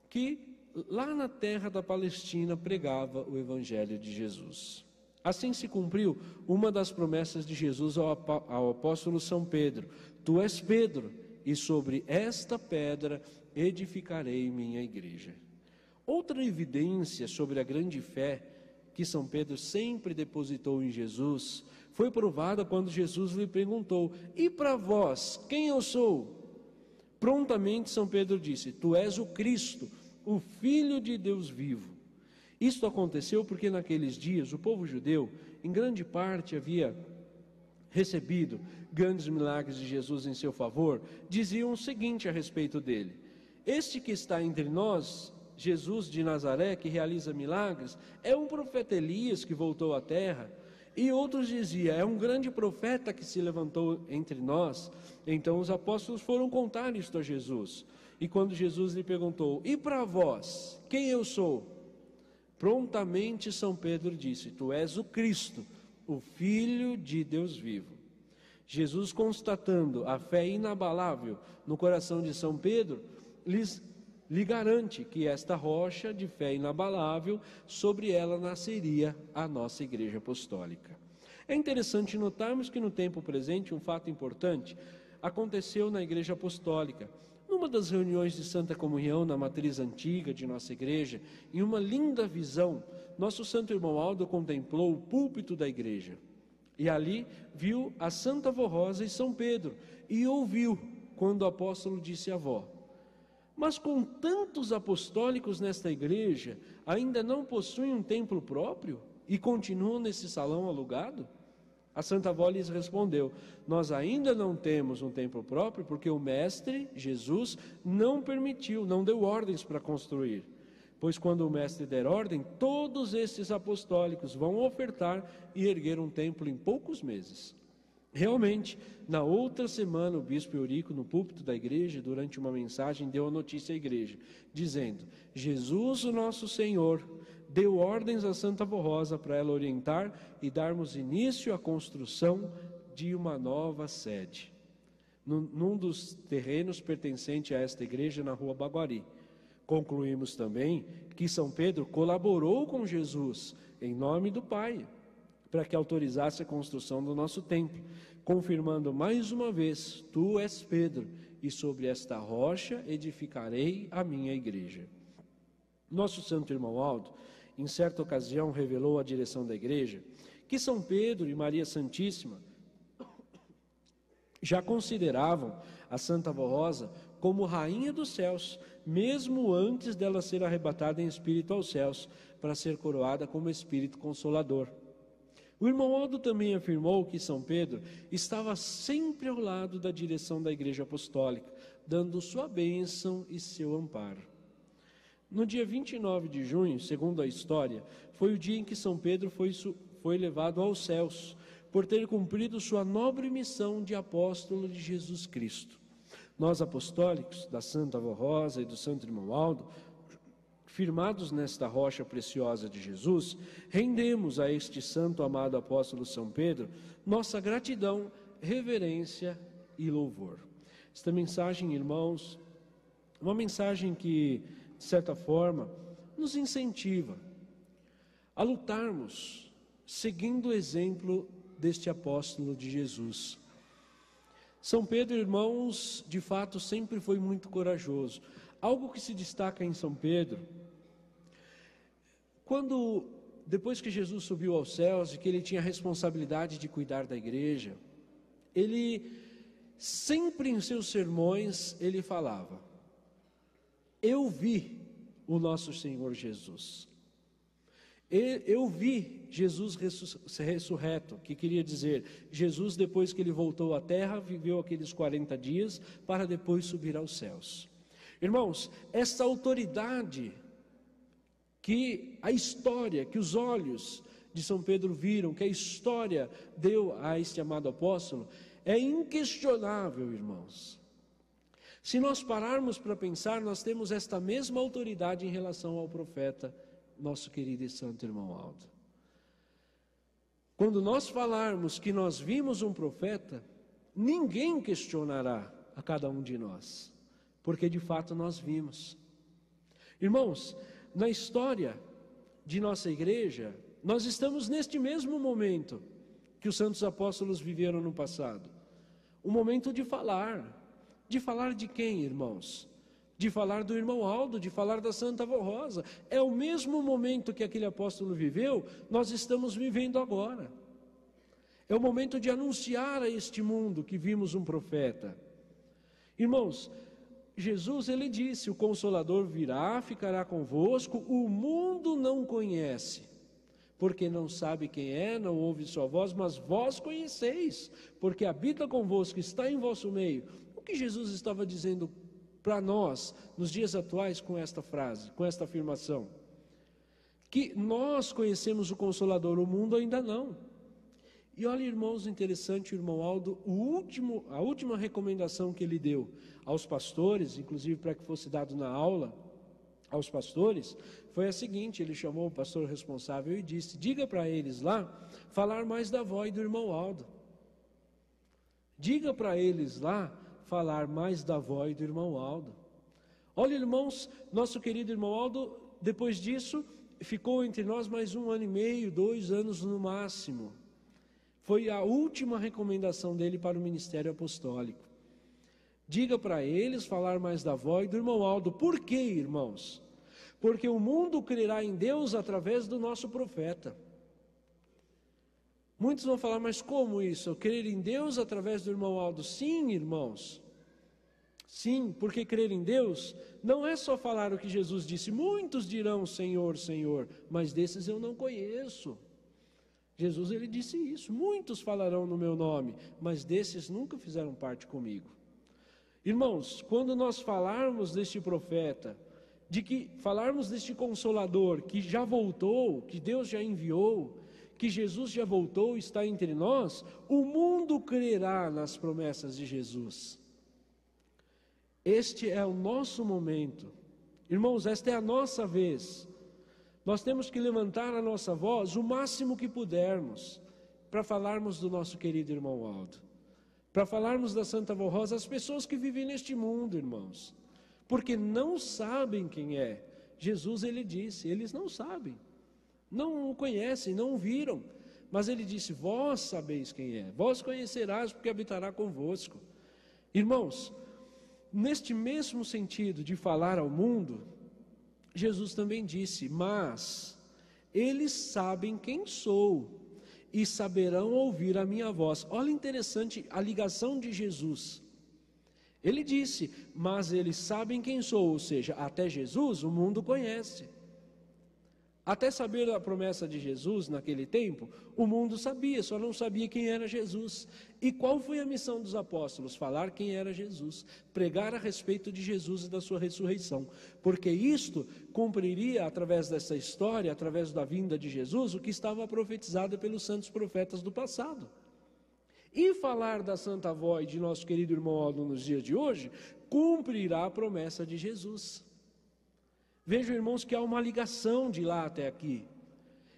que lá na terra da Palestina pregava o Evangelho de Jesus. Assim se cumpriu uma das promessas de Jesus ao apóstolo São Pedro: Tu és Pedro, e sobre esta pedra edificarei minha igreja. Outra evidência sobre a grande fé que São Pedro sempre depositou em Jesus foi provada quando Jesus lhe perguntou: E para vós, quem eu sou? Prontamente São Pedro disse: Tu és o Cristo, o Filho de Deus vivo. Isto aconteceu porque naqueles dias o povo judeu, em grande parte, havia recebido grandes milagres de Jesus em seu favor. Diziam o seguinte a respeito dele: Este que está entre nós, Jesus de Nazaré, que realiza milagres, é um profeta Elias que voltou à terra. E outros diziam: é um grande profeta que se levantou entre nós. Então os apóstolos foram contar isto a Jesus. E quando Jesus lhe perguntou: E para vós, quem eu sou? Prontamente São Pedro disse: Tu és o Cristo, o Filho de Deus vivo. Jesus, constatando a fé inabalável no coração de São Pedro, lhe garante que esta rocha de fé inabalável, sobre ela nasceria a nossa Igreja Apostólica. É interessante notarmos que no tempo presente um fato importante aconteceu na Igreja Apostólica. Numa das reuniões de Santa Comunhão na matriz antiga de nossa igreja, em uma linda visão, nosso santo irmão Aldo contemplou o púlpito da igreja. E ali viu a Santa Avó Rosa e São Pedro, e ouviu quando o apóstolo disse à avó: Mas com tantos apostólicos nesta igreja, ainda não possuem um templo próprio e continuam nesse salão alugado? A Santa Avó lhes respondeu: Nós ainda não temos um templo próprio porque o Mestre, Jesus, não permitiu, não deu ordens para construir. Pois quando o Mestre der ordem, todos esses apostólicos vão ofertar e erguer um templo em poucos meses. Realmente, na outra semana, o bispo Eurico, no púlpito da igreja, durante uma mensagem, deu a notícia à igreja, dizendo: Jesus, o nosso Senhor, deu ordens a Santa Avó Rosa para ela orientar e darmos início à construção de uma nova sede, num dos terrenos pertencentes a esta igreja, na rua Baguari. Concluímos também que São Pedro colaborou com Jesus, em nome do Pai, para que autorizasse a construção do nosso templo, confirmando mais uma vez: Tu és Pedro, e sobre esta rocha edificarei a minha igreja. Nosso santo irmão Aldo, em certa ocasião, revelou à direção da igreja que São Pedro e Maria Santíssima já consideravam a Santa Avó Rosa como rainha dos céus, mesmo antes dela ser arrebatada em espírito aos céus, para ser coroada como Espírito Consolador. O irmão Aldo também afirmou que São Pedro estava sempre ao lado da direção da Igreja Apostólica, dando sua bênção e seu amparo. No dia 29 de junho, segundo a história, foi o dia em que São Pedro foi levado aos céus, por ter cumprido sua nobre missão de apóstolo de Jesus Cristo. Nós, apostólicos, da Santa Avó Rosa e do Santo Irmão Aldo, firmados nesta rocha preciosa de Jesus, rendemos a este santo amado apóstolo São Pedro nossa gratidão, reverência e louvor. Esta mensagem, irmãos, uma mensagem que, de certa forma, nos incentiva a lutarmos seguindo o exemplo deste apóstolo de Jesus. São Pedro, irmãos, de fato sempre foi muito corajoso. Algo que se destaca em São Pedro, quando depois que Jesus subiu aos céus e que ele tinha a responsabilidade de cuidar da igreja, ele sempre em seus sermões ele falava: eu vi o nosso Senhor Jesus. Eu vi Jesus ressurreto, que queria dizer, Jesus depois que ele voltou à terra, viveu aqueles 40 dias para depois subir aos céus. Irmãos, essa autoridade que a história, que os olhos de São Pedro viram, que a história deu a este amado apóstolo, é inquestionável, irmãos. Se nós pararmos para pensar, nós temos esta mesma autoridade em relação ao profeta, nosso querido e santo irmão Aldo. Quando nós falarmos que nós vimos um profeta, ninguém questionará a cada um de nós, porque de fato nós vimos. Irmãos, na história de nossa igreja, nós estamos neste mesmo momento que os santos apóstolos viveram no passado. Um momento de falar de quem, irmãos? De falar do irmão Aldo, de falar da Santa Avó Rosa. É o mesmo momento que aquele apóstolo viveu, nós estamos vivendo agora. É o momento de anunciar a este mundo que vimos um profeta. Irmãos, Jesus, ele disse, o Consolador virá, ficará convosco, o mundo não conhece, porque não sabe quem é, não ouve sua voz, mas vós conheceis, porque habita convosco, está em vosso meio. O que Jesus estava dizendo para nós, nos dias atuais, com esta frase, com esta afirmação? Que nós conhecemos o Consolador, o mundo ainda não. E olha, irmãos, interessante, o irmão Aldo, a última recomendação que ele deu aos pastores, inclusive para que fosse dado na aula aos pastores, foi a seguinte: ele chamou o pastor responsável e disse: diga para eles lá, falar mais da avó e do irmão Aldo. Diga para eles lá, falar mais da avó e do irmão Aldo. Olha, irmãos, nosso querido irmão Aldo, depois disso, ficou entre nós mais 1 ano e meio, 2 anos no máximo. Foi a última recomendação dele para o ministério apostólico. Diga para eles falar mais da avó e do irmão Aldo. Por quê, irmãos? Porque o mundo crerá em Deus através do nosso profeta. Muitos vão falar, mas como isso? Eu crer em Deus através do irmão Aldo? Sim, irmãos. Sim, porque crer em Deus não é só falar o que Jesus disse. Muitos dirão, Senhor, Senhor, mas desses eu não conheço. Jesus, ele disse isso. Muitos falarão no meu nome, mas desses nunca fizeram parte comigo. Irmãos, quando nós falarmos deste profeta, falarmos deste Consolador que já voltou, que Deus já enviou, que Jesus já voltou e está entre nós, o mundo crerá nas promessas de Jesus. Este é o nosso momento. Irmãos, esta é a nossa vez. Nós temos que levantar a nossa voz o máximo que pudermos para falarmos do nosso querido irmão Aldo, para falarmos da Santa Avó Rosa às pessoas que vivem neste mundo, irmãos, porque não sabem quem é. Jesus, ele disse, eles não sabem. Não o conhecem, não o viram, mas ele disse, vós sabeis quem é, vós conhecerás porque habitará convosco. Irmãos, neste mesmo sentido de falar ao mundo, Jesus também disse, mas eles sabem quem sou e saberão ouvir a minha voz. Olha interessante a ligação de Jesus. Ele disse, mas eles sabem quem sou, ou seja, até Jesus o mundo conhece. Até saber a promessa de Jesus naquele tempo, o mundo sabia, só não sabia quem era Jesus. E qual foi a missão dos apóstolos? Falar quem era Jesus, pregar a respeito de Jesus e da sua ressurreição. Porque isto cumpriria, através dessa história, através da vinda de Jesus, o que estava profetizado pelos santos profetas do passado. E falar da Santa Avó e de nosso querido irmão Aldo nos dias de hoje, cumprirá a promessa de Jesus. Vejam, irmãos, que há uma ligação de lá até aqui.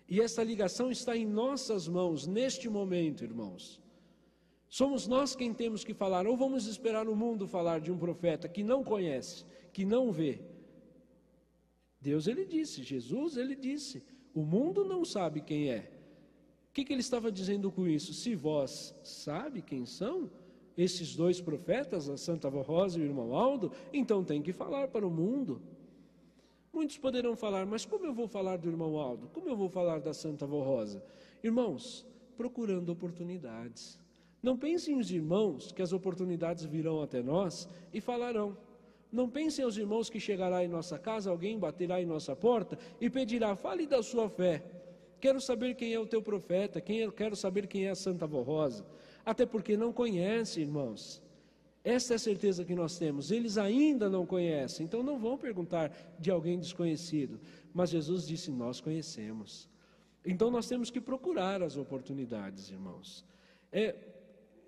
E essa ligação está em nossas mãos, neste momento, irmãos. Somos nós quem temos que falar, ou vamos esperar o mundo falar de um profeta que não conhece, que não vê. Deus, ele disse, Jesus, ele disse, o mundo não sabe quem é. O que ele estava dizendo com isso? Se vós sabe quem são esses 2 profetas, a Santa Avó Rosa e o irmão Aldo, então tem que falar para o mundo. Muitos poderão falar, mas como eu vou falar do irmão Aldo? Como eu vou falar da Santa Avó Rosa? Irmãos, procurando oportunidades. Não pensem os irmãos que as oportunidades virão até nós e falarão. Não pensem os irmãos que chegará em nossa casa, alguém baterá em nossa porta e pedirá, fale da sua fé. Quero saber quem é o teu profeta, quero saber quem é a Santa Avó Rosa. Até porque não conhece, irmãos. Esta é a certeza que nós temos. Eles ainda não conhecem, então não vão perguntar de alguém desconhecido. Mas Jesus disse, nós conhecemos. Então nós temos que procurar as oportunidades, irmãos.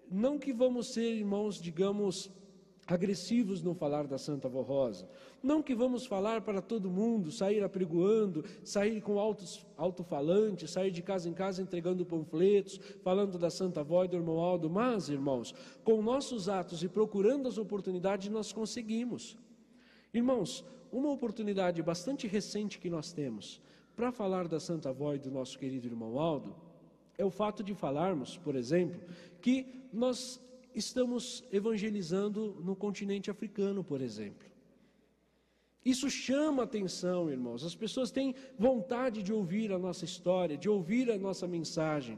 Não que vamos ser, irmãos, digamos, agressivos no falar da Santa Avó Rosa. Não que vamos falar para todo mundo, sair apregoando, sair com alto-falantes, sair de casa em casa entregando panfletos, falando da Santa Avó e do irmão Aldo. Mas, irmãos, com nossos atos e procurando as oportunidades, nós conseguimos. Irmãos, uma oportunidade bastante recente que nós temos para falar da Santa Avó e do nosso querido irmão Aldo é o fato de falarmos, por exemplo, que nós estamos evangelizando no continente africano, por exemplo. Isso chama atenção, irmãos. As pessoas têm vontade de ouvir a nossa história, de ouvir a nossa mensagem.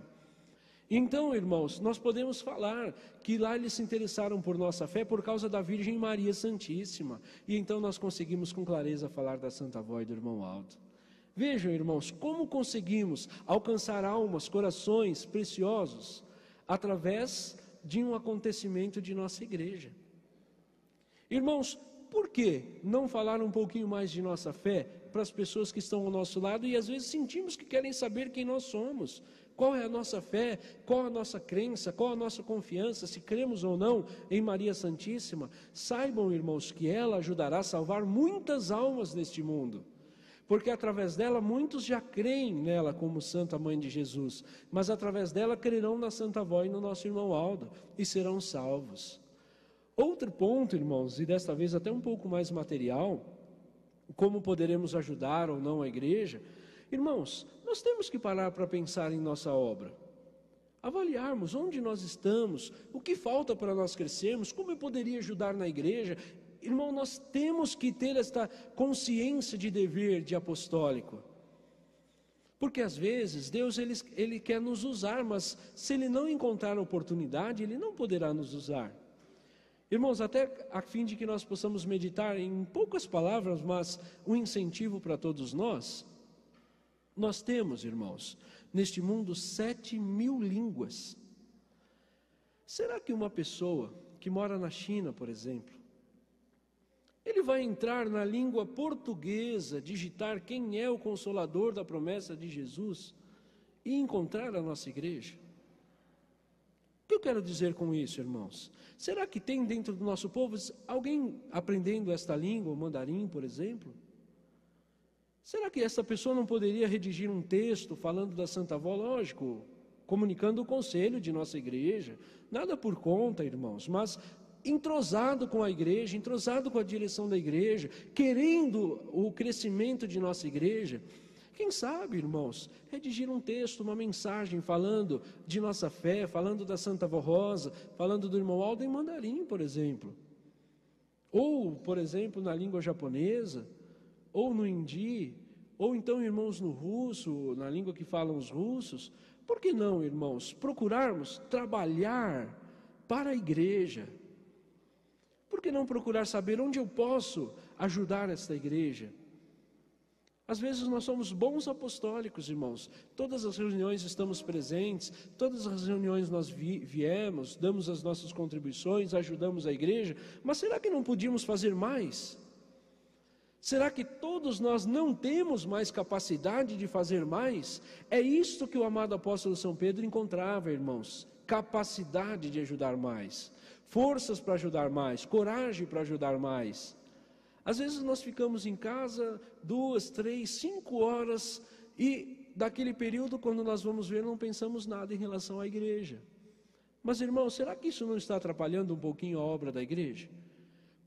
Então, irmãos, nós podemos falar que lá eles se interessaram por nossa fé por causa da Virgem Maria Santíssima. E então nós conseguimos com clareza falar da Santa Avó e do irmão Aldo. Vejam, irmãos, como conseguimos alcançar almas, corações preciosos através de um acontecimento de nossa igreja. Irmãos, por que não falar um pouquinho mais de nossa fé para as pessoas que estão ao nosso lado e às vezes sentimos que querem saber quem nós somos? Qual é a nossa fé? Qual a nossa crença? Qual a nossa confiança? Se cremos ou não em Maria Santíssima? Saibam, irmãos, que ela ajudará a salvar muitas almas neste mundo. Porque através dela muitos já creem nela como Santa Mãe de Jesus, mas através dela crerão na Santa Avó e no nosso irmão Aldo e serão salvos. Outro ponto, irmãos, e desta vez até um pouco mais material, como poderemos ajudar ou não a igreja. Irmãos, nós temos que parar para pensar em nossa obra, avaliarmos onde nós estamos, o que falta para nós crescermos, como eu poderia ajudar na igreja. Irmão, nós temos que ter esta consciência de dever de apostólico. Porque às vezes Deus ele quer nos usar, mas se Ele não encontrar oportunidade, Ele não poderá nos usar. Irmãos, até a fim de que nós possamos meditar em poucas palavras, mas um incentivo para todos nós. Nós temos, irmãos, neste mundo 7.000 línguas. Será que uma pessoa que mora na China, por exemplo, ele vai entrar na língua portuguesa, digitar quem é o Consolador da promessa de Jesus e encontrar a nossa igreja? O que eu quero dizer com isso, irmãos? Será que tem dentro do nosso povo alguém aprendendo esta língua, o mandarim, por exemplo? Será que essa pessoa não poderia redigir um texto falando da Santa Avó? Lógico, comunicando o conselho de nossa igreja, nada por conta, irmãos, mas entrosado com a igreja, entrosado com a direção da igreja, querendo o crescimento de nossa igreja. Quem sabe, irmãos, redigir um texto, uma mensagem falando de nossa fé, falando da Santa Avó Rosa, falando do irmão Aldo em mandarim, por exemplo. Ou, por exemplo, na língua japonesa, ou no hindi, ou então, irmãos, no russo, na língua que falam os russos. Por que não, irmãos, procurarmos trabalhar para a igreja? Por que não procurar saber onde eu posso ajudar esta igreja? Às vezes nós somos bons apostólicos, irmãos. Todas as reuniões estamos presentes, todas as reuniões nós viemos, damos as nossas contribuições, ajudamos a igreja. Mas será que não podíamos fazer mais? Será que todos nós não temos mais capacidade de fazer mais? É isto que o amado apóstolo São Pedro encontrava, irmãos. Capacidade de ajudar mais, forças para ajudar mais, coragem para ajudar mais. Às vezes nós ficamos em casa 2, 3, 5 horas e daquele período, quando nós vamos ver, não pensamos nada em relação à igreja. Mas, irmão, será que isso não está atrapalhando um pouquinho a obra da igreja?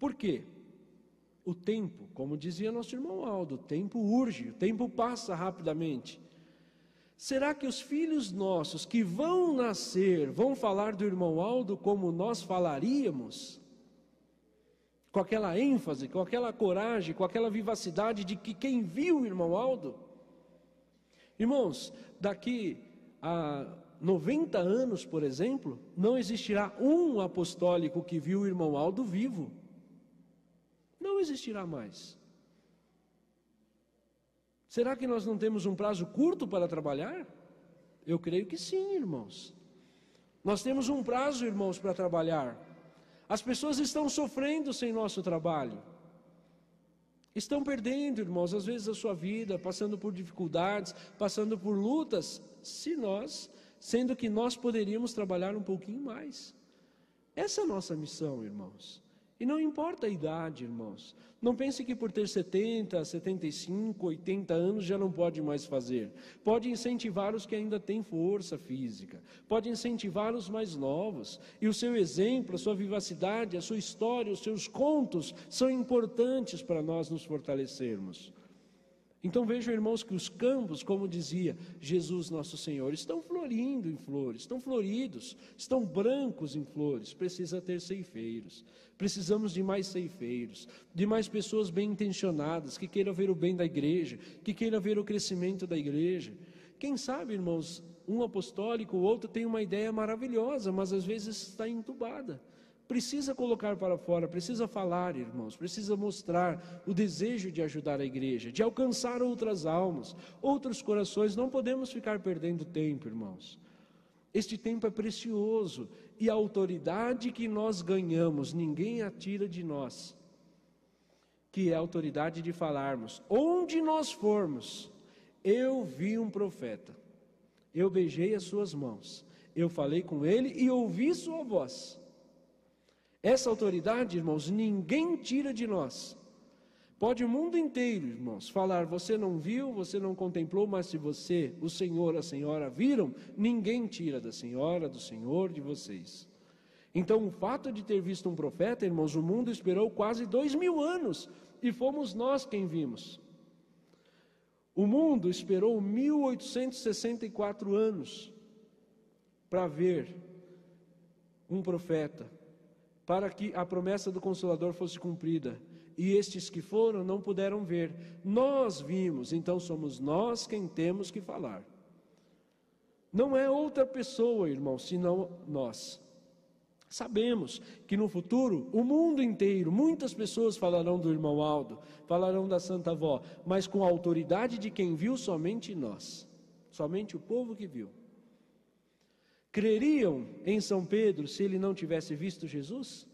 Por quê? O tempo, como dizia nosso irmão Aldo, o tempo urge, o tempo passa rapidamente. Será que os filhos nossos que vão nascer, vão falar do irmão Aldo como nós falaríamos? com aquela ênfase, com aquela coragem, com aquela vivacidade de que quem viu o irmão Aldo, irmãos, daqui a 90 anos, por exemplo, não existirá um apostólico que viu o irmão Aldo vivo. Não existirá mais. Será que nós não temos um prazo curto para trabalhar? Eu creio que sim, irmãos. Nós temos um prazo, irmãos, para trabalhar. As pessoas estão sofrendo sem nosso trabalho. Estão perdendo, irmãos, às vezes a sua vida, passando por dificuldades, passando por lutas, sendo que nós poderíamos trabalhar um pouquinho mais. Essa é a nossa missão, irmãos. E não importa a idade, irmãos. Não pense que por ter 70, 75, 80 anos já não pode mais fazer. Pode incentivar os que ainda têm força física. Pode incentivar os mais novos. E o seu exemplo, a sua vivacidade, a sua história, os seus contos são importantes para nós nos fortalecermos. Então vejam, irmãos, que os campos, como dizia Jesus nosso Senhor, estão florindo em flores, estão floridos, estão brancos em flores. Precisa ter ceifeiros. Precisamos de mais ceifeiros, de mais pessoas bem intencionadas, que queiram ver o bem da igreja, que queiram ver o crescimento da igreja. Quem sabe, irmãos, um apostólico ou outro tem uma ideia maravilhosa, mas às vezes está entubada. Precisa colocar para fora, precisa falar, irmãos, precisa mostrar o desejo de ajudar a igreja, de alcançar outras almas, outros corações. Não podemos ficar perdendo tempo, irmãos. Este tempo é precioso e a autoridade que nós ganhamos, ninguém a tira de nós, que é a autoridade de falarmos. Onde nós formos, eu vi um profeta, eu beijei as suas mãos, eu falei com ele e ouvi sua voz. Essa autoridade, irmãos, ninguém tira de nós. Pode o mundo inteiro, irmãos, falar, você não viu, você não contemplou, mas se você, o Senhor, a Senhora viram, ninguém tira da Senhora, do Senhor, de vocês. Então, o fato de ter visto um profeta, irmãos, o mundo esperou quase 2000 anos, e fomos nós quem vimos. O mundo esperou 1864 anos para ver um profeta, para que a promessa do Consolador fosse cumprida. E estes que foram não puderam ver. Nós vimos, então somos nós quem temos que falar. Não é outra pessoa, irmão, senão nós. Sabemos que no futuro, o mundo inteiro, muitas pessoas falarão do irmão Aldo, falarão da Santa Avó, mas com a autoridade de quem viu somente nós, somente o povo que viu. Creriam em São Pedro se ele não tivesse visto Jesus?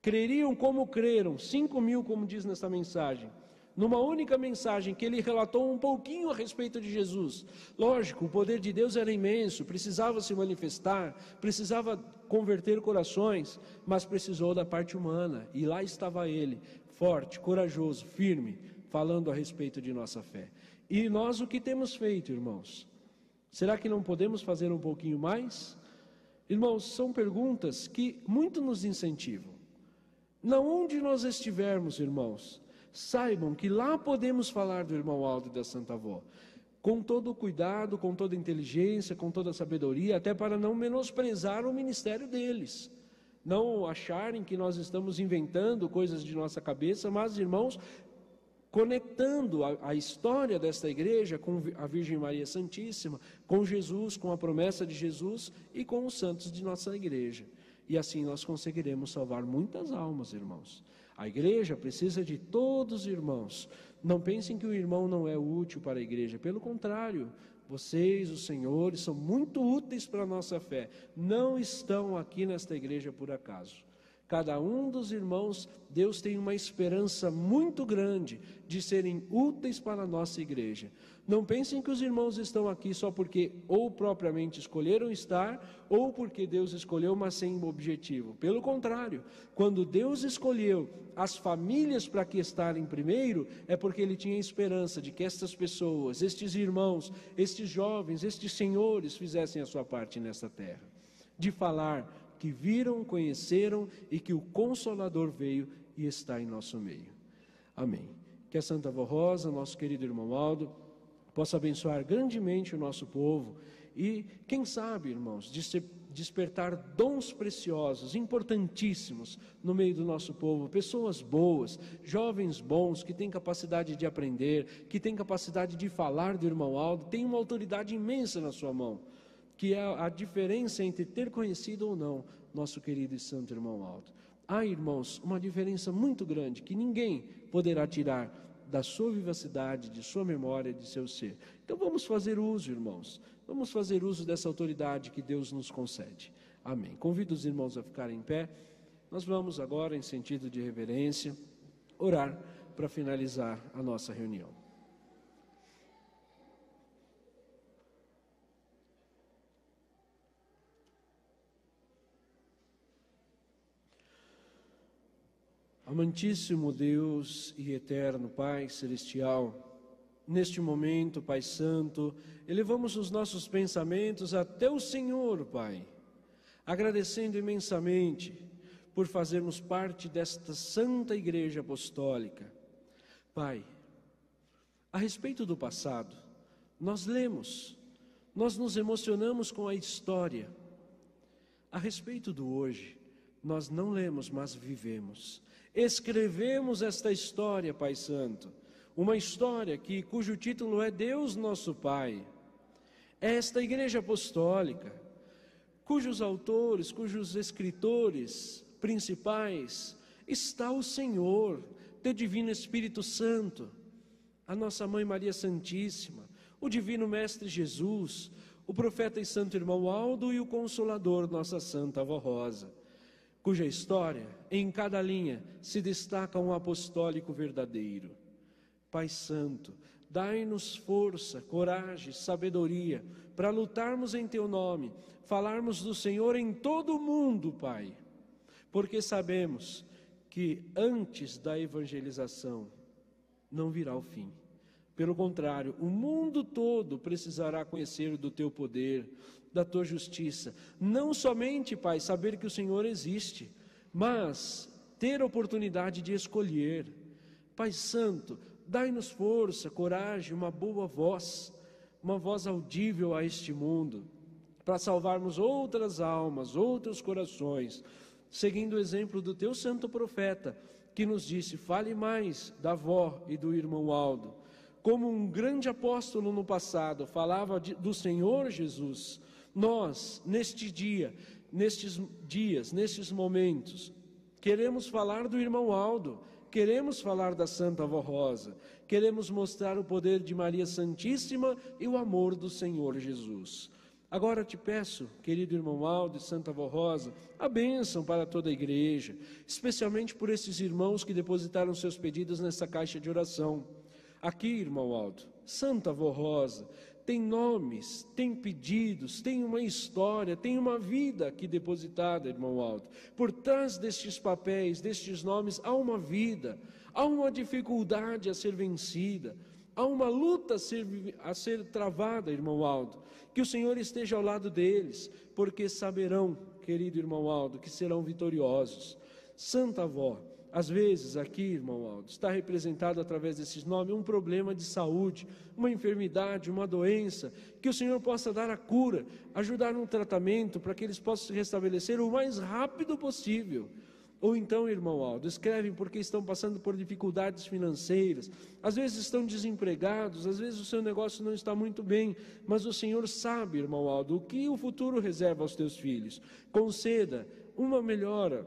Creriam como creram, 5.000, como diz nessa mensagem, numa única mensagem que ele relatou um pouquinho a respeito de Jesus. Lógico, o poder de Deus era imenso, precisava se manifestar, precisava converter corações, mas precisou da parte humana, e lá estava ele, forte, corajoso, firme, falando a respeito de nossa fé. E nós o que temos feito, irmãos? Será que não podemos fazer um pouquinho mais? Irmãos, são perguntas que muito nos incentivam. Onde nós estivermos, irmãos, saibam que lá podemos falar do irmão Aldo e da Santa Avó, com todo o cuidado, com toda a inteligência, com toda a sabedoria, até para não menosprezar o ministério deles, não acharem que nós estamos inventando coisas de nossa cabeça, mas, irmãos, conectando a história desta igreja com a Virgem Maria Santíssima, com Jesus, com a promessa de Jesus e com os santos de nossa igreja. E assim nós conseguiremos salvar muitas almas, irmãos. A igreja precisa de todos os irmãos. Não pensem que o irmão não é útil para a igreja. Pelo contrário, vocês, os senhores, são muito úteis para a nossa fé. Não estão aqui nesta igreja por acaso. Cada um dos irmãos, Deus tem uma esperança muito grande de serem úteis para a nossa igreja. Não pensem que os irmãos estão aqui só porque ou propriamente escolheram estar, ou porque Deus escolheu, mas sem objetivo. Pelo contrário, quando Deus escolheu as famílias para que estarem primeiro, é porque Ele tinha esperança de que estas pessoas, estes irmãos, estes jovens, estes senhores fizessem a sua parte nesta terra. De falar que viram, conheceram e que o Consolador veio e está em nosso meio. Amém. Que a Santa Avó Rosa, nosso querido irmão Aldo, possa abençoar grandemente o nosso povo e, quem sabe, irmãos, despertar dons preciosos, importantíssimos no meio do nosso povo, pessoas boas, jovens bons, que têm capacidade de aprender, que têm capacidade de falar do irmão Aldo, tem uma autoridade imensa na sua mão, que é a diferença entre ter conhecido ou não nosso querido e santo irmão Aldo. Há, irmãos, uma diferença muito grande que ninguém poderá tirar da sua vivacidade, de sua memória, de seu ser. Então vamos fazer uso, irmãos, vamos fazer uso dessa autoridade que Deus nos concede. Amém. Convido os irmãos a ficarem em pé. Nós vamos agora, em sentido de reverência, orar para finalizar a nossa reunião. Amantíssimo Deus e eterno Pai Celestial, neste momento, Pai Santo, elevamos os nossos pensamentos até o Senhor, Pai, agradecendo imensamente por fazermos parte desta Santa Igreja Apostólica. Pai, a respeito do passado, nós lemos, nós nos emocionamos com a história. A respeito do hoje, nós não lemos, mas vivemos. Escrevemos esta história, Pai Santo, uma história cujo título é Deus Nosso Pai. Esta Igreja Apostólica, cujos autores, cujos escritores principais está o Senhor, Teu Divino Espírito Santo, a nossa Mãe Maria Santíssima, o Divino Mestre Jesus, o Profeta e Santo Irmão Aldo e o Consolador, nossa Santa Avó Rosa, cuja história, em cada linha, se destaca um apostólico verdadeiro. Pai Santo, dai-nos força, coragem, sabedoria, para lutarmos em Teu nome, falarmos do Senhor em todo o mundo, Pai, porque sabemos que antes da evangelização não virá o fim. Pelo contrário, o mundo todo precisará conhecer do Teu poder, da Tua justiça. Não somente, Pai, saber que o Senhor existe, mas ter a oportunidade de escolher. Pai Santo, dai-nos força, coragem, uma boa voz, uma voz audível a este mundo, para salvarmos outras almas, outros corações, seguindo o exemplo do Teu santo profeta, que nos disse, fale mais da avó e do irmão Aldo. Como um grande apóstolo no passado falava do Senhor Jesus, nós, nestes dias, nestes momentos, queremos falar do irmão Aldo, queremos falar da Santa Avó Rosa, queremos mostrar o poder de Maria Santíssima e o amor do Senhor Jesus. Agora te peço, querido irmão Aldo e Santa Avó Rosa, a bênção para toda a igreja, especialmente por esses irmãos que depositaram seus pedidos nessa caixa de oração. Aqui, irmão Aldo, Santa Avó Rosa, tem nomes, tem pedidos, tem uma história, tem uma vida aqui depositada, irmão Aldo. Por trás destes papéis, destes nomes, há uma vida, há uma dificuldade a ser vencida, há uma luta a ser travada, irmão Aldo. Que o Senhor esteja ao lado deles, porque saberão, querido irmão Aldo, que serão vitoriosos. Santa Avó, às vezes aqui, irmão Aldo, está representado através desses nomes um problema de saúde, uma enfermidade, uma doença, que o Senhor possa dar a cura, ajudar no tratamento para que eles possam se restabelecer o mais rápido possível. Ou então, irmão Aldo, escrevem porque estão passando por dificuldades financeiras, às vezes estão desempregados, às vezes o seu negócio não está muito bem, mas o Senhor sabe, irmão Aldo, o que o futuro reserva aos teus filhos. Conceda uma melhora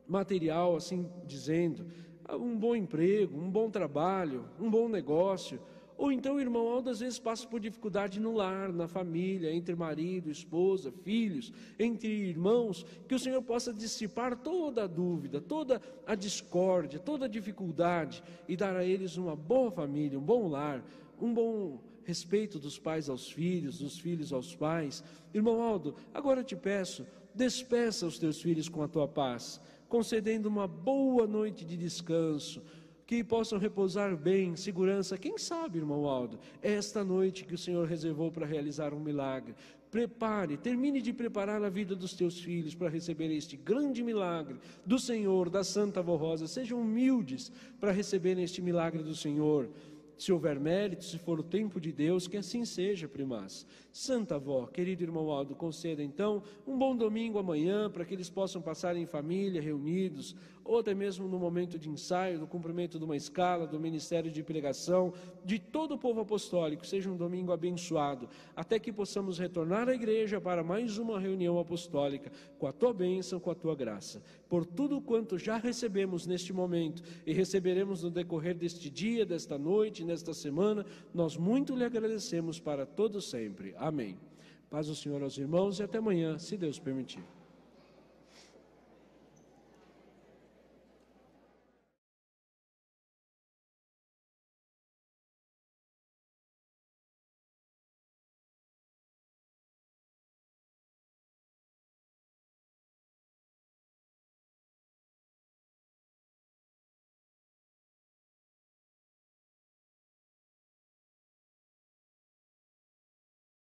material, assim dizendo, um bom emprego, um bom trabalho, um bom negócio. Ou então o irmão Aldo às vezes passa por dificuldade no lar, na família, entre marido, esposa, filhos, entre irmãos, que o Senhor possa dissipar toda a dúvida, toda a discórdia, toda a dificuldade e dar a eles uma boa família, um bom lar, um bom respeito dos pais aos filhos, dos filhos aos pais. Irmão Aldo, agora eu te peço, despeça os teus filhos com a tua paz, concedendo uma boa noite de descanso, que possam repousar bem, segurança. Quem sabe, irmão Aldo, é esta noite que o Senhor reservou para realizar um milagre. Termine de preparar a vida dos teus filhos para receber este grande milagre do Senhor, da Santa Avó Rosa. Sejam humildes para receber este milagre do Senhor. Se houver mérito, se for o tempo de Deus, que assim seja, primaz. Santa Avó, querido irmão Aldo, conceda então um bom domingo amanhã, para que eles possam passar em família, reunidos, ou até mesmo no momento de ensaio, do cumprimento de uma escala, do ministério de pregação, de todo o povo apostólico. Seja um domingo abençoado, até que possamos retornar à igreja para mais uma reunião apostólica, com a tua bênção, com a tua graça. Por tudo quanto já recebemos neste momento e receberemos no decorrer deste dia, desta noite, nesta semana, nós muito lhe agradecemos para todo sempre. Amém. Paz do Senhor aos irmãos e até amanhã, se Deus permitir.